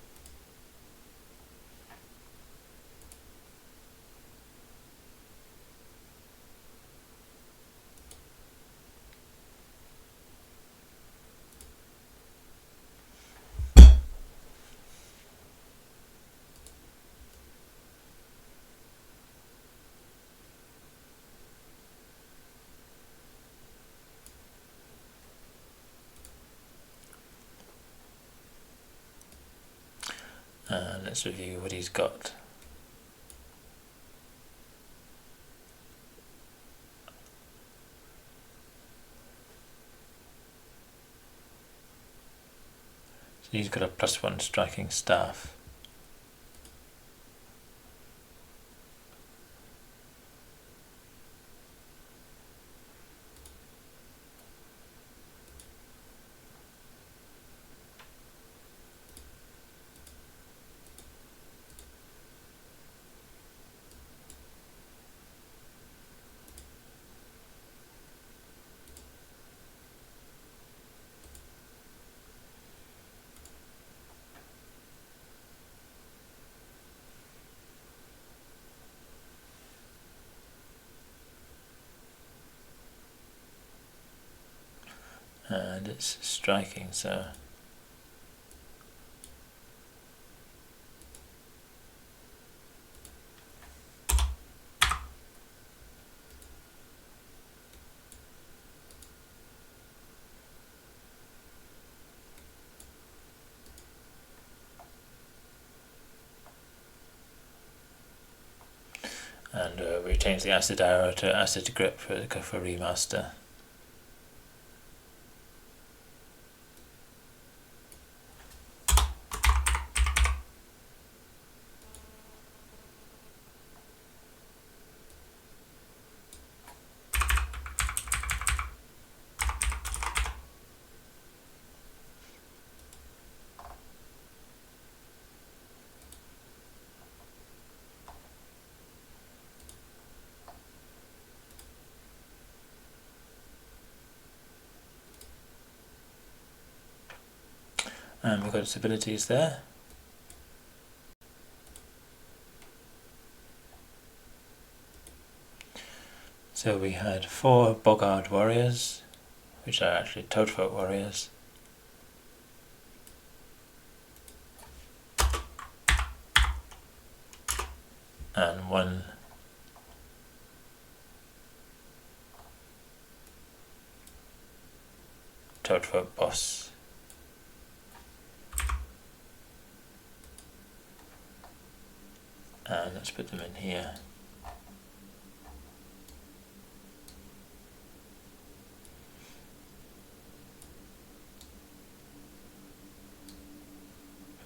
Let's review what he's got. So he's got a +1 striking staff. And it's striking, so and we change the acid arrow to acid grip for remaster. And we've got its abilities there. So we had 4 Boggart warriors, which are actually Toadfolk warriors. And 1 Toadfolk boss. And let's put them in here.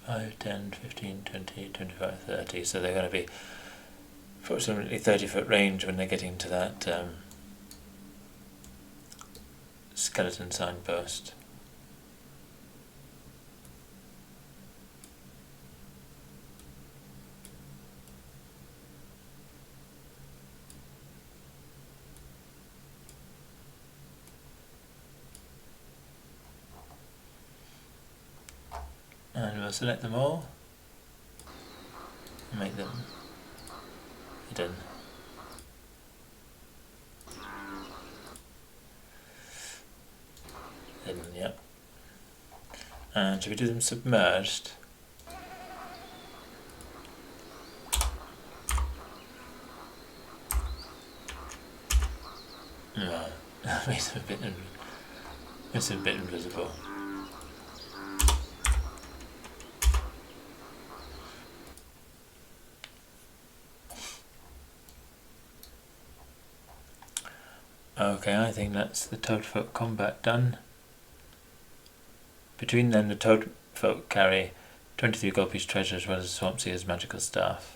Five, 10, 15, 20, 25, 30. So they're going to be approximately 30-foot range when they're getting to that skeleton signpost. And we'll select them all and make them hidden. Hidden, yep. And should we do them submerged? No, makes them a bit invisible. Okay, I think that's the Toadfolk combat done. Between them, the Toadfolk carry 23 gold piece treasure as well as Swampseer's magical staff.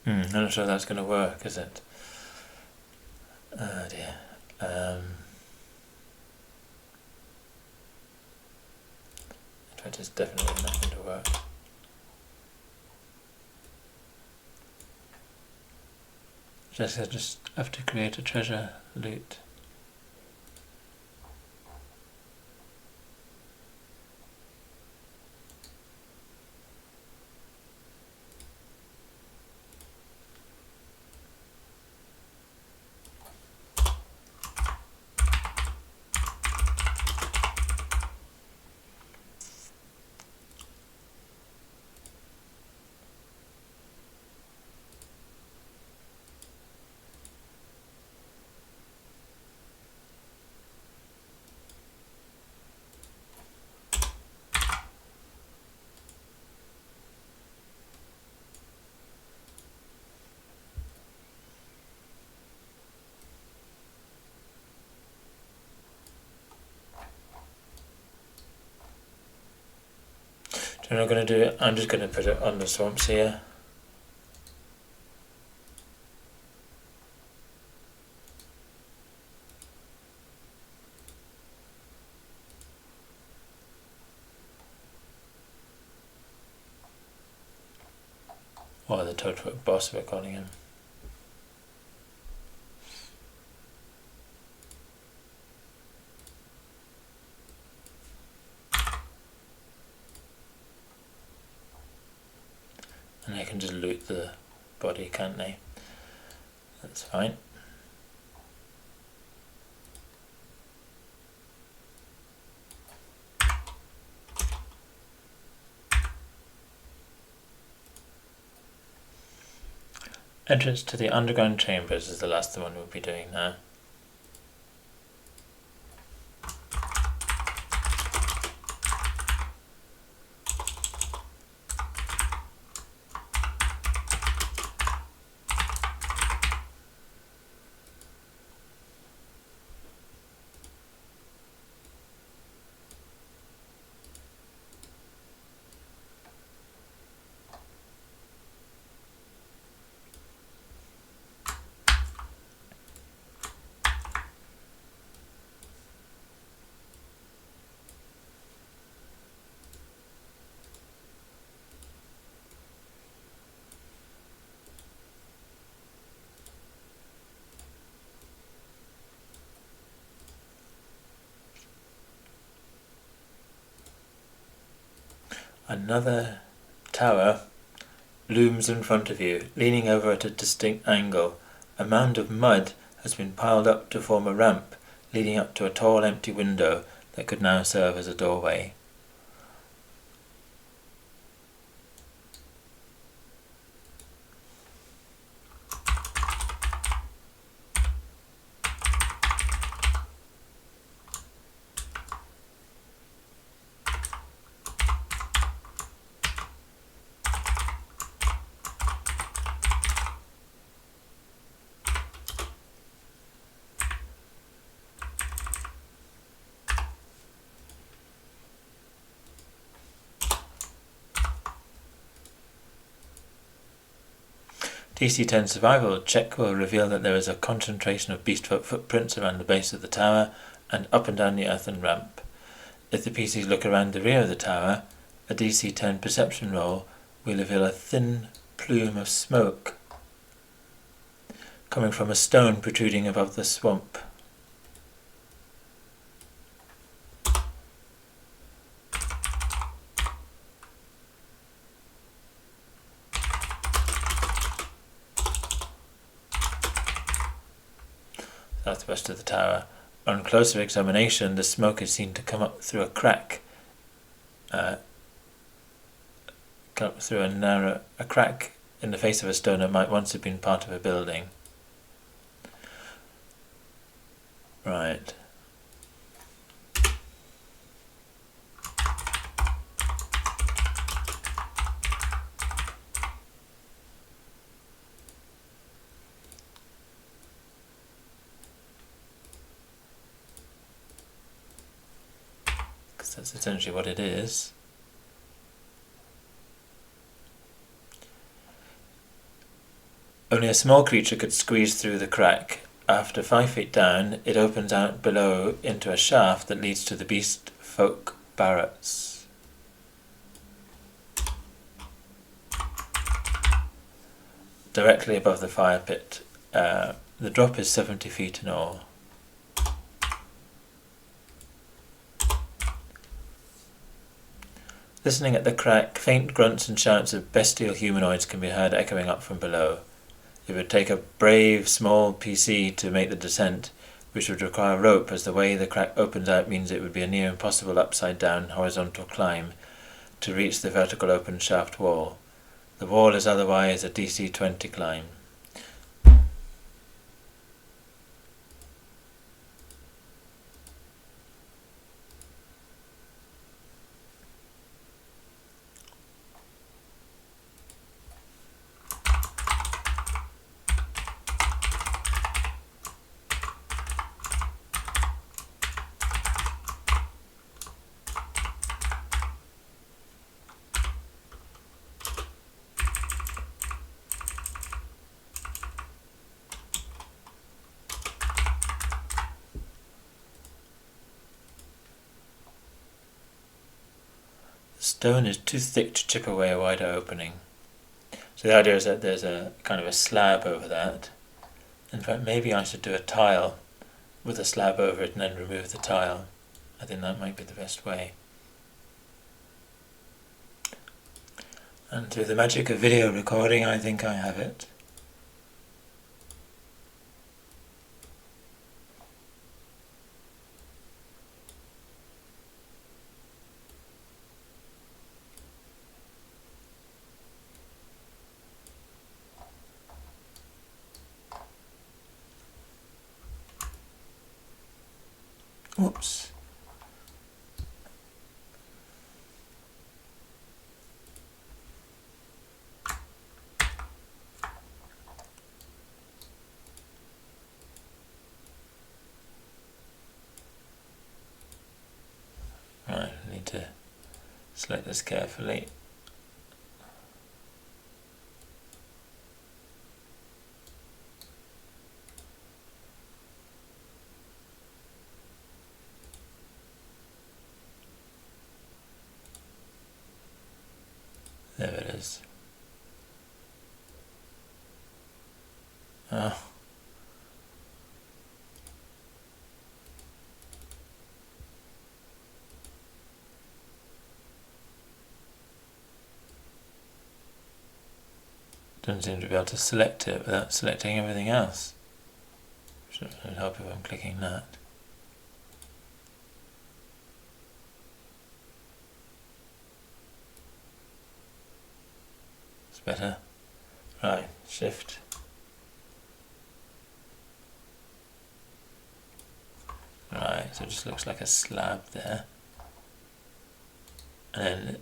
I'm not sure that's going to work, is it? Oh dear. In fact, it's definitely not going to work. I just have to create a treasure loot. So I'm not going to do it, I'm just going to put it on the Swampseer. or the toadfoot boss we're calling him. And they can just loot the body, can't they? That's fine. Entrance to the underground chambers is the last one we'll be doing now. Another tower looms in front of you, leaning over at a distinct angle. A mound of mud has been piled up to form a ramp, leading up to a tall empty window that could now serve as a doorway. DC-10 survival check will reveal that there is a concentration of beastfolk footprints around the base of the tower and up and down the earthen ramp. If the PCs look around the rear of the tower, a DC-10 perception roll will reveal a thin plume of smoke coming from a stone protruding above the swamp. Southwest of the tower. On closer examination, the smoke is seen to come up through a crack. Come up through a crack in the face of a stone that might once have been part of a building. Right. That's essentially what it is. Only a small creature could squeeze through the crack. After 5 feet down, it opens out below into a shaft that leads to the beast folk barracks. Directly above the fire pit. The drop is 70 feet in all. Listening at the crack, faint grunts and shouts of bestial humanoids can be heard echoing up from below. It would take a brave, small PC to make the descent, which would require rope, as the way the crack opens out means it would be a near impossible upside-down horizontal climb to reach the vertical open shaft wall. The wall is otherwise a DC-20 climb. Stone is too thick to chip away a wider opening, So the idea is that there's a kind of a slab over that. In fact, maybe I should do a tile with a slab over it and then remove the tile. I think that might be the best way. And through the magic of video recording, I think I have it. Oops. Right, I need to select this carefully. There it is. Oh. Don't seem to be able to select it without selecting everything else. Should help if I'm clicking that. It's better. Right, shift. Right, so it just looks like a slab there. And then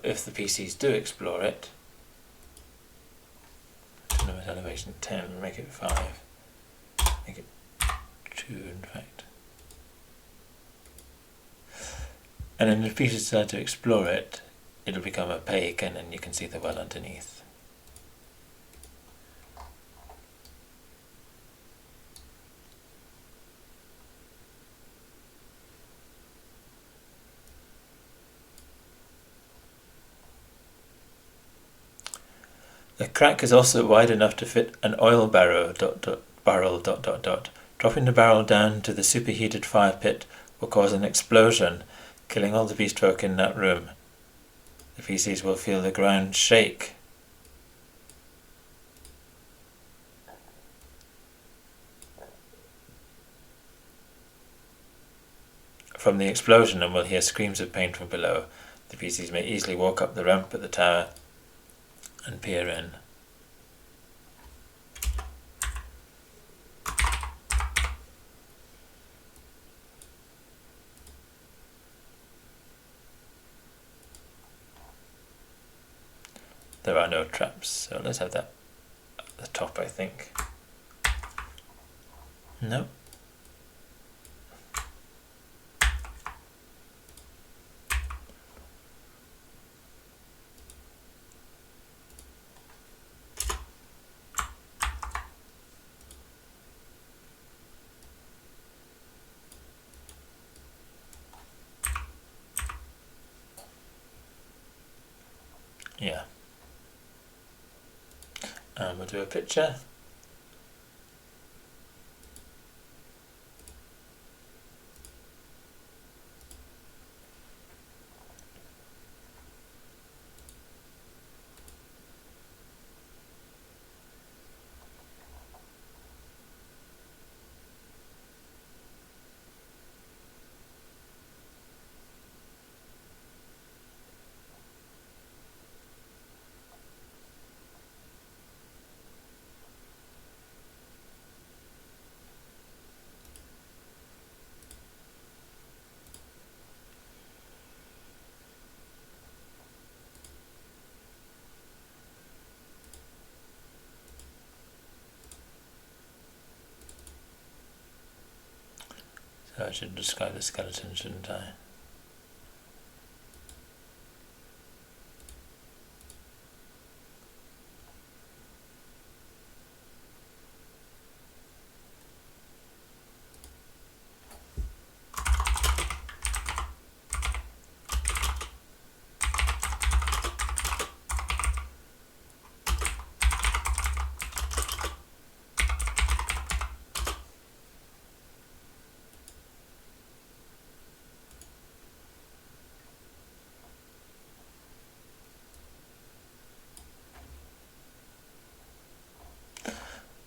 if the PCs do explore it, limit elevation 10, make it 5, make it 2 in fact. And then if PCs decide to explore it, it'll become opaque and then you can see the well underneath. The crack is also wide enough to fit an oil barrel, Dropping the barrel down to the superheated fire pit will cause an explosion, killing all the beast folk in that room. The PCs will feel the ground shake. From the explosion, and will hear screams of pain from below. The PCs may easily walk up the ramp at the tower and peer in. There are no traps, so let's have that at the top, I think. No. Yeah. And we'll do a picture. So I should describe the skeleton, shouldn't I?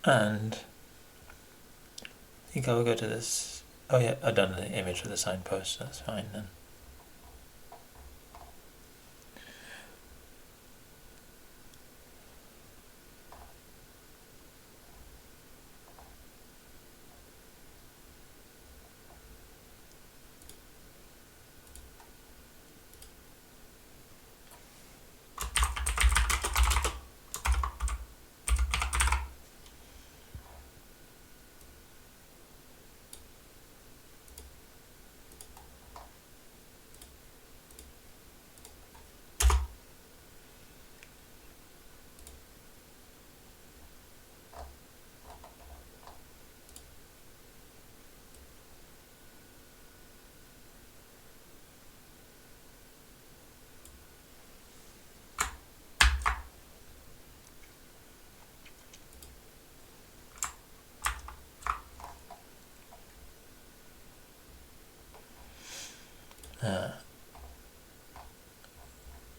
And I think I'll go to this. Oh yeah, I've done the image for the signpost, that's fine then.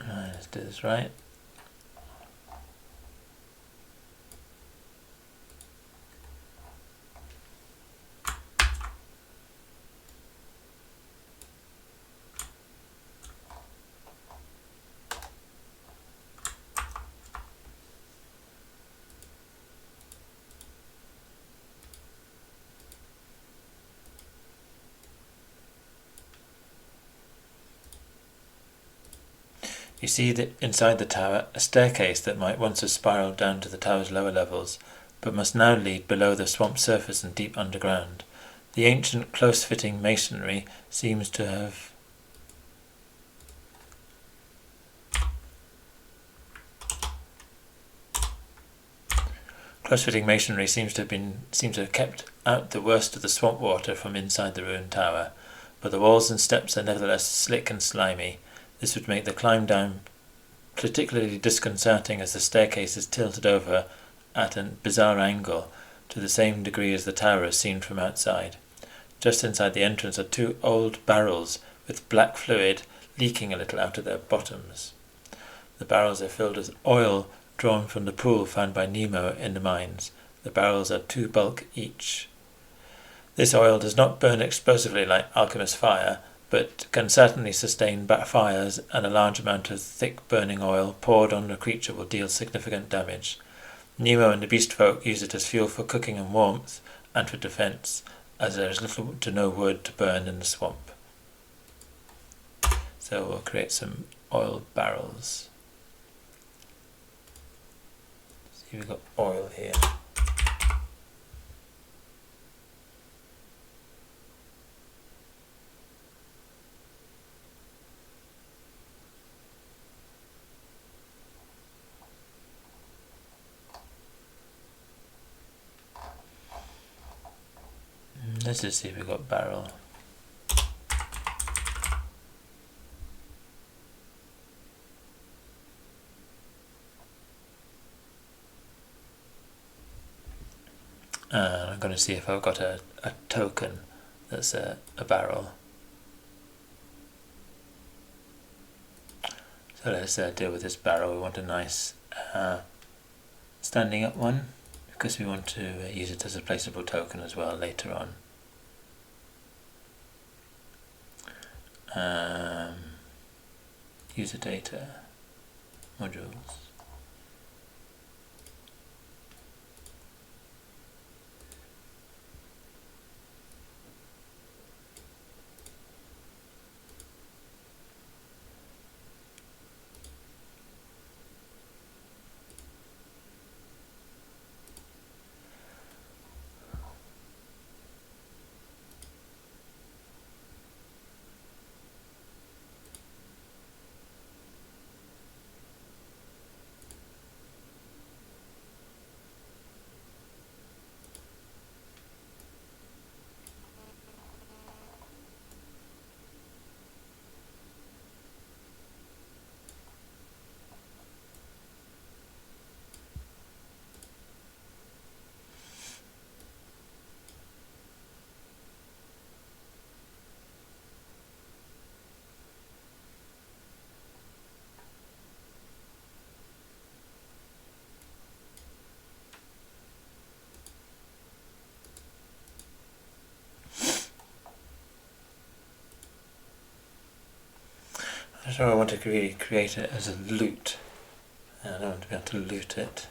Right, let's do this right. You see that inside the tower a staircase that might once have spiralled down to the tower's lower levels, but must now lead below the swamp surface and deep underground. The ancient close-fitting masonry seems to have kept out the worst of the swamp water from inside the ruined tower, but the walls and steps are nevertheless slick and slimy. This would make the climb down particularly disconcerting, as the staircase is tilted over at a bizarre angle to the same degree as the tower is seen from outside. Just inside the entrance are two old barrels with black fluid leaking a little out of their bottoms. The barrels are filled with oil drawn from the pool found by Nemo in the mines. The barrels are 2 bulk each. This oil does not burn explosively like alchemist's fire, but can certainly sustain fires, and a large amount of thick burning oil poured on a creature will deal significant damage. Nemo and the beast folk use it as fuel for cooking and warmth, and for defence, as there is little to no wood to burn in the swamp. So we'll create some oil barrels. See, we've got oil here. Let's just see if we've got barrel. I'm going to see if I've got a token that's a barrel. So let's deal with this barrel. We want a nice standing up one, because we want to use it as a placeable token as well later on. User data modules. So I want to really create it as a loot, and I want to be able to loot it.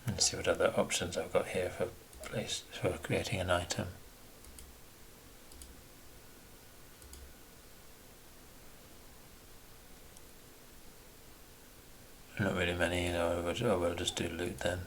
And see what other options I've got here for creating an item. Not really many, you know. I will just do loot then.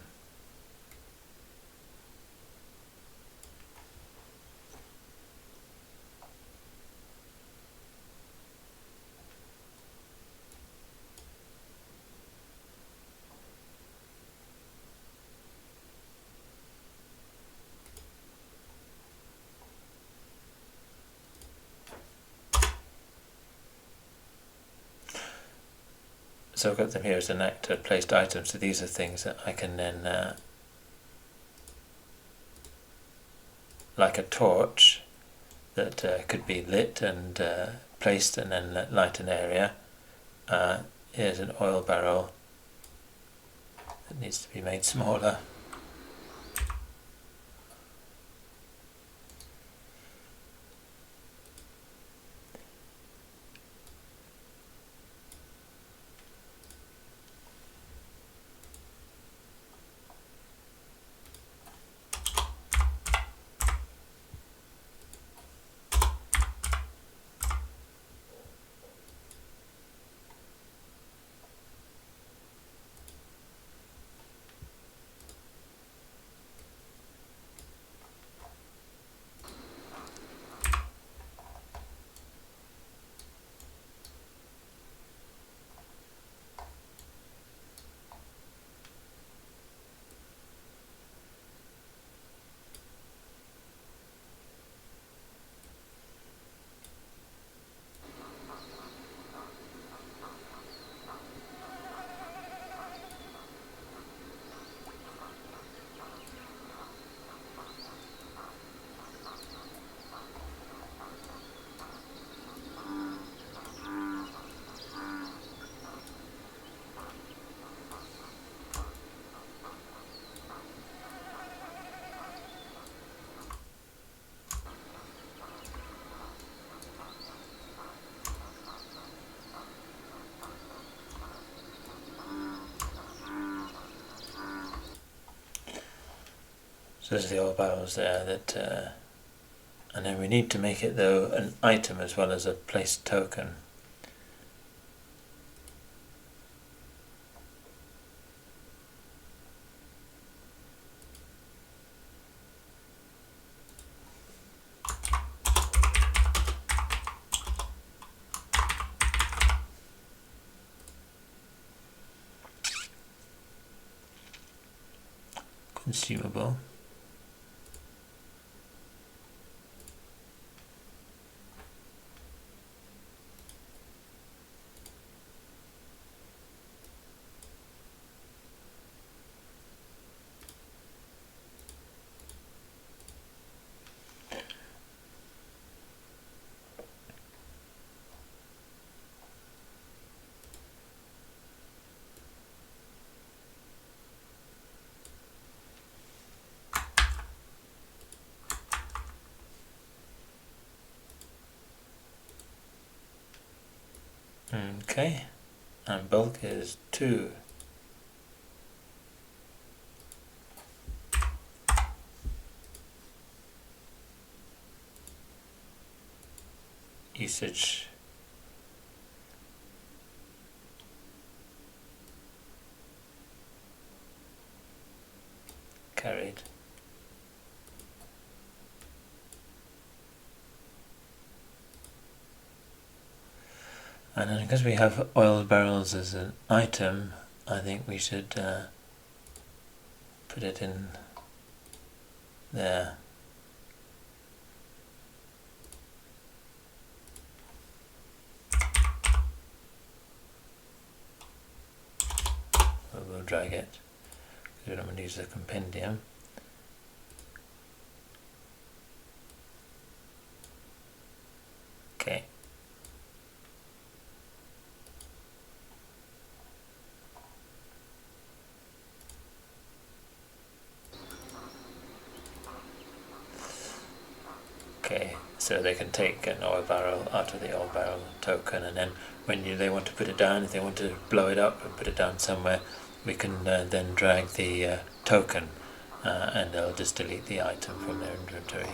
So I've got them here as an actor placed items, so these are things that I can then, like a torch that could be lit and placed and then light an area. Here's an oil barrel that needs to be made smaller. So there's the oil barrels there that, and then we need to make it though an item as well as a placed token. Consumable. Okay, and bulk is 2. Usage carried. And then because we have oil barrels as an item, I think we should put it in there. We'll drag it, because I'm going to use the compendium. Okay. so they can take an oil barrel out of the oil barrel token, and then when they want to put it down, if they want to blow it up and put it down somewhere, we can then drag the token and they'll just delete the item from their inventory.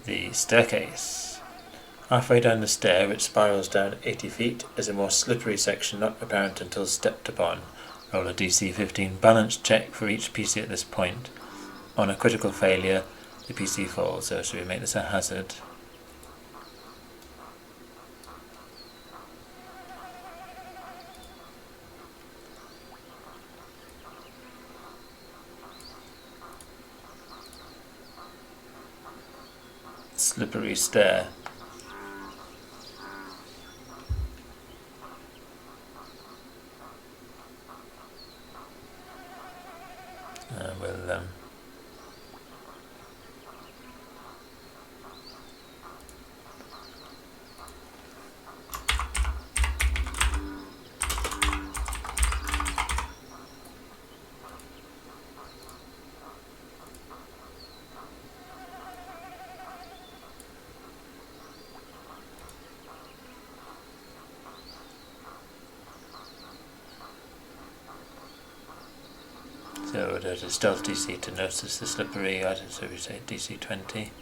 The staircase. Halfway down the stair, which spirals down 80 feet, is a more slippery section not apparent until stepped upon. Roll a DC 15 balance check for each PC at this point. On a critical failure, the PC falls, so should we make this a hazard? Slippery stair. We'll so there's a stealth DC to notice the slippery item, so we say DC 20.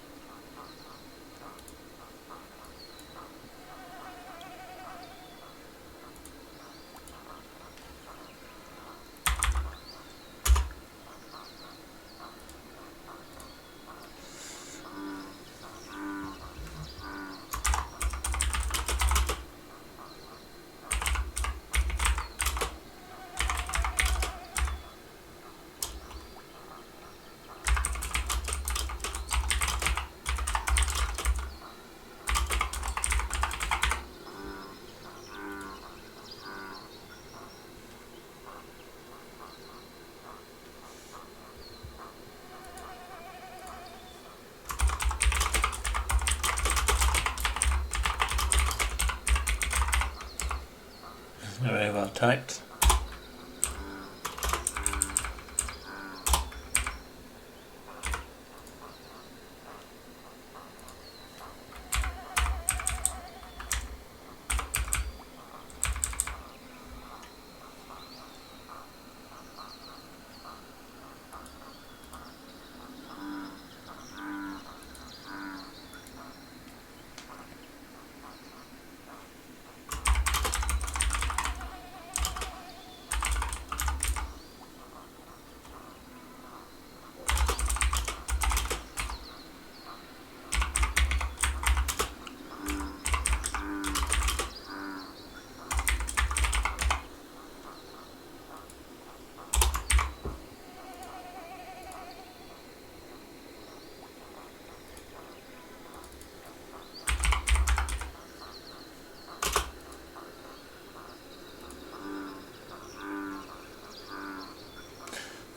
Very well typed.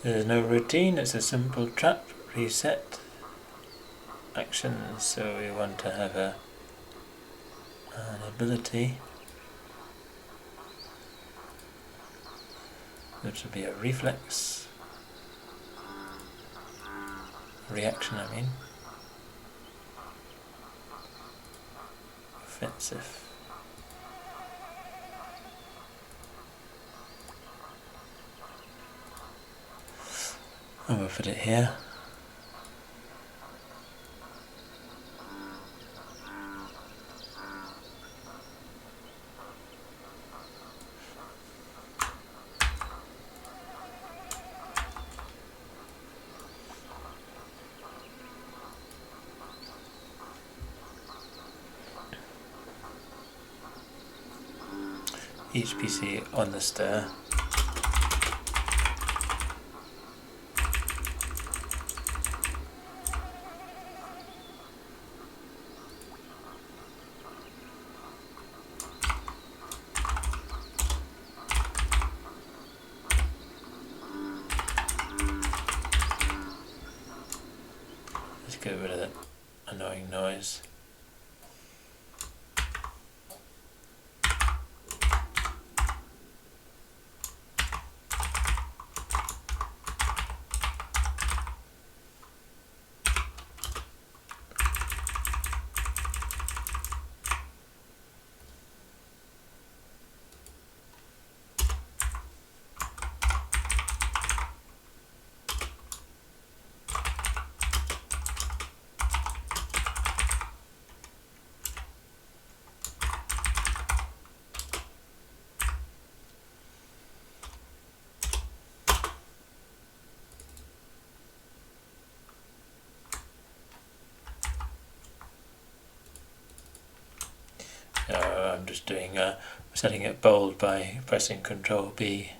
There's no routine, it's a simple trap reset action, so we want to have an ability which will be a reflex reaction, offensive. And we'll put it here. Each PC on the stair. get rid of that annoying noise. I'm just doing setting it bold by pressing Control B.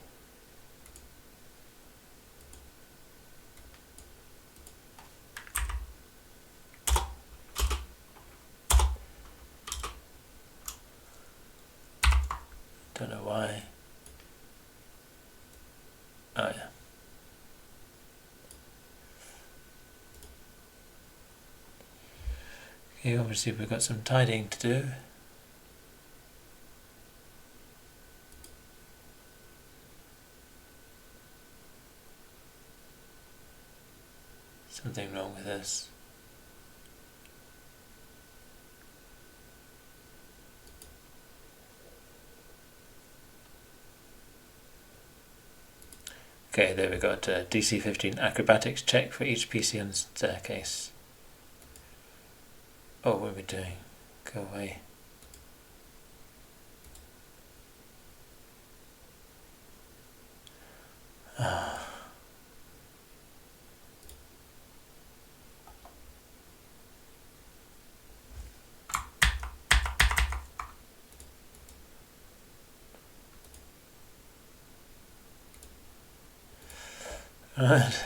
Don't know why. Oh yeah. Okay, obviously we've got some tidying to do. Something wrong with this. Okay, there we got DC15 acrobatics check for each PC on the staircase. Oh, what are we doing? Go away. Right.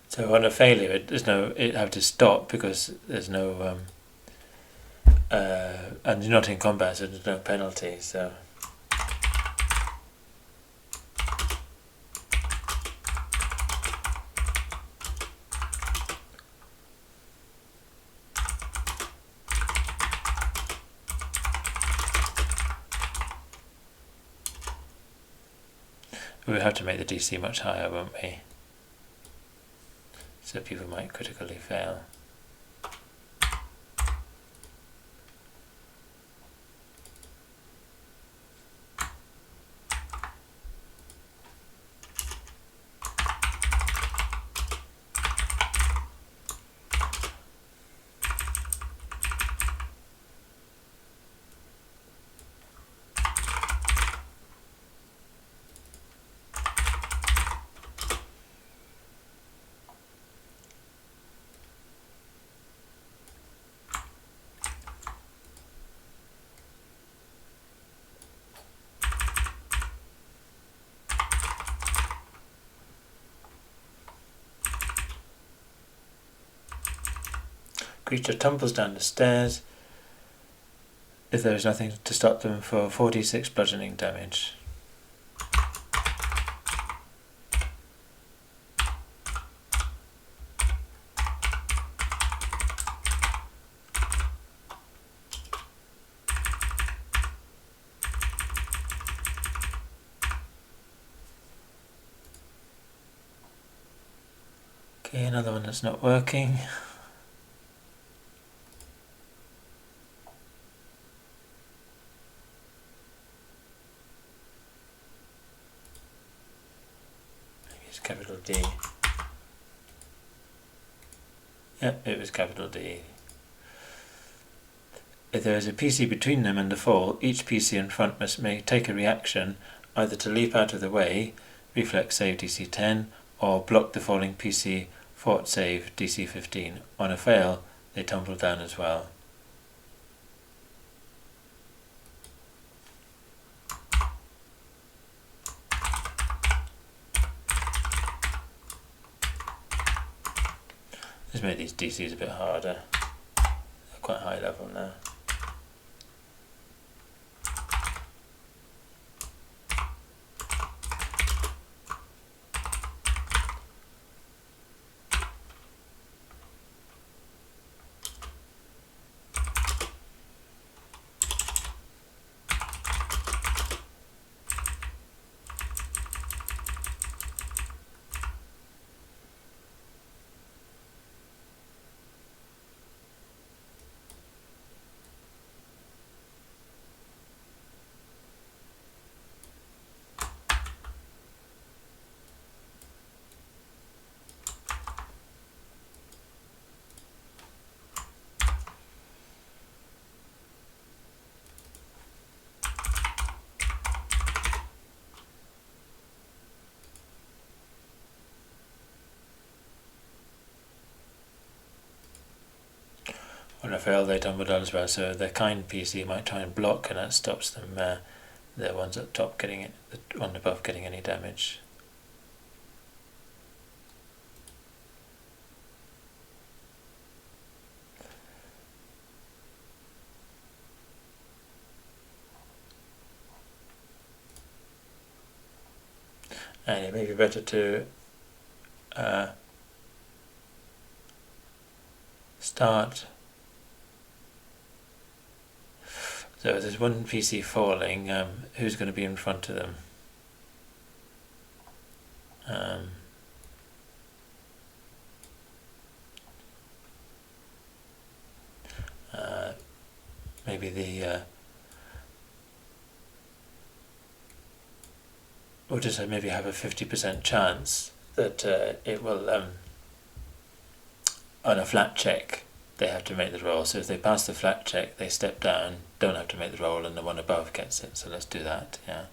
So on a failure, it have to stop because there's no and you're not in combat, so there's no penalty. So we have to make the DC much higher, won't we? So people might critically fail. Creature tumbles down the stairs if there is nothing to stop them for 46 bludgeoning damage. Okay, another one that's not working. Capital D. Yep, it was capital D. If there is a PC between them and the fall, each PC in front must take a reaction either to leap out of the way, reflex save DC 10, or block the falling PC, fort save DC 15. On a fail, they tumble down as well. Just made these DCs a bit harder. They're quite high level now. When I fail, they tumble down as well. So the kind PC might try and block, and that stops them. The ones at the top getting it, the one above getting any damage. And it may be better to start. So if there's one PC falling, who's going to be in front of them? Maybe the we'll just maybe have a 50% chance that it will on a flat check they have to make the roll. So if they pass the flat check, they step down, don't have to make the roll, and the one above gets it. So let's do that. Yeah.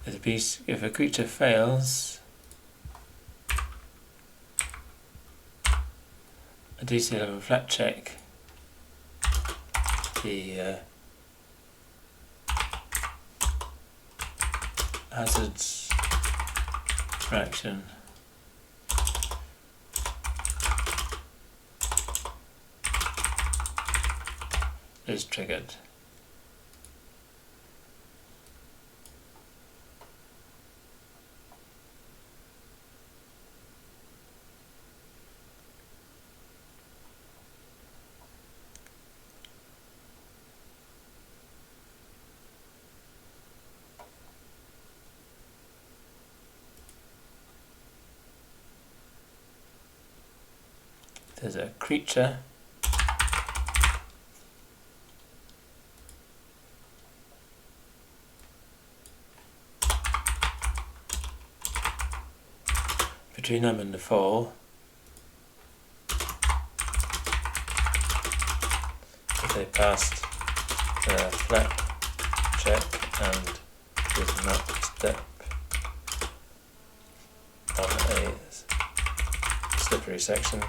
There's a piece, if a creature fails a DC level flat check, the hazards fraction is triggered. There's a creature between them and the fall. If they passed the flat check and did not step on a slippery section,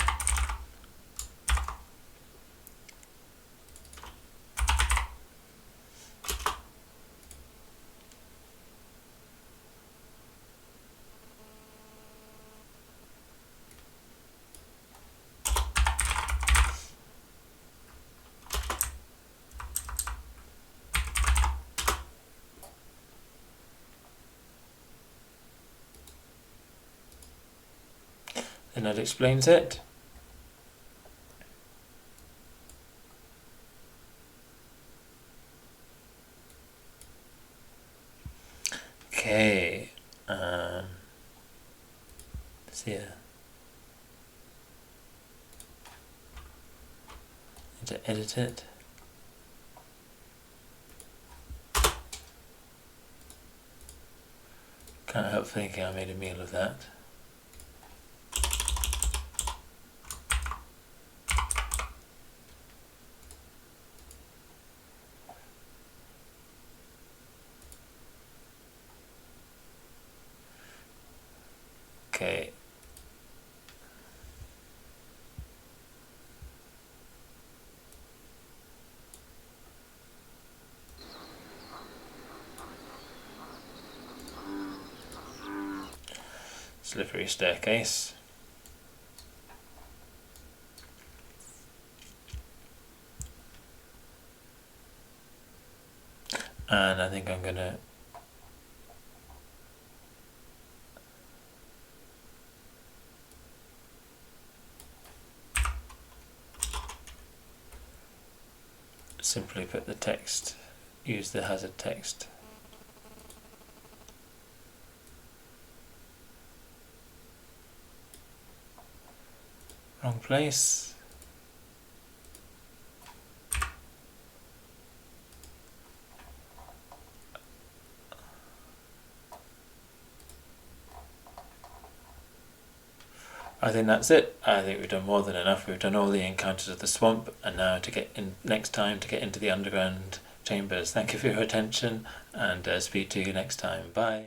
and that explains it. Okay, see ya. Need to edit it. Can't help thinking I made a meal of that. Okay. Slippery staircase. And I think I'm gonna simply put the text, use the hazard text. Wrong place. I think that's it. I think we've done more than enough. We've done all the encounters of the swamp, and now to get in next time to get into the underground chambers. Thank you for your attention, and speak to you next time. Bye.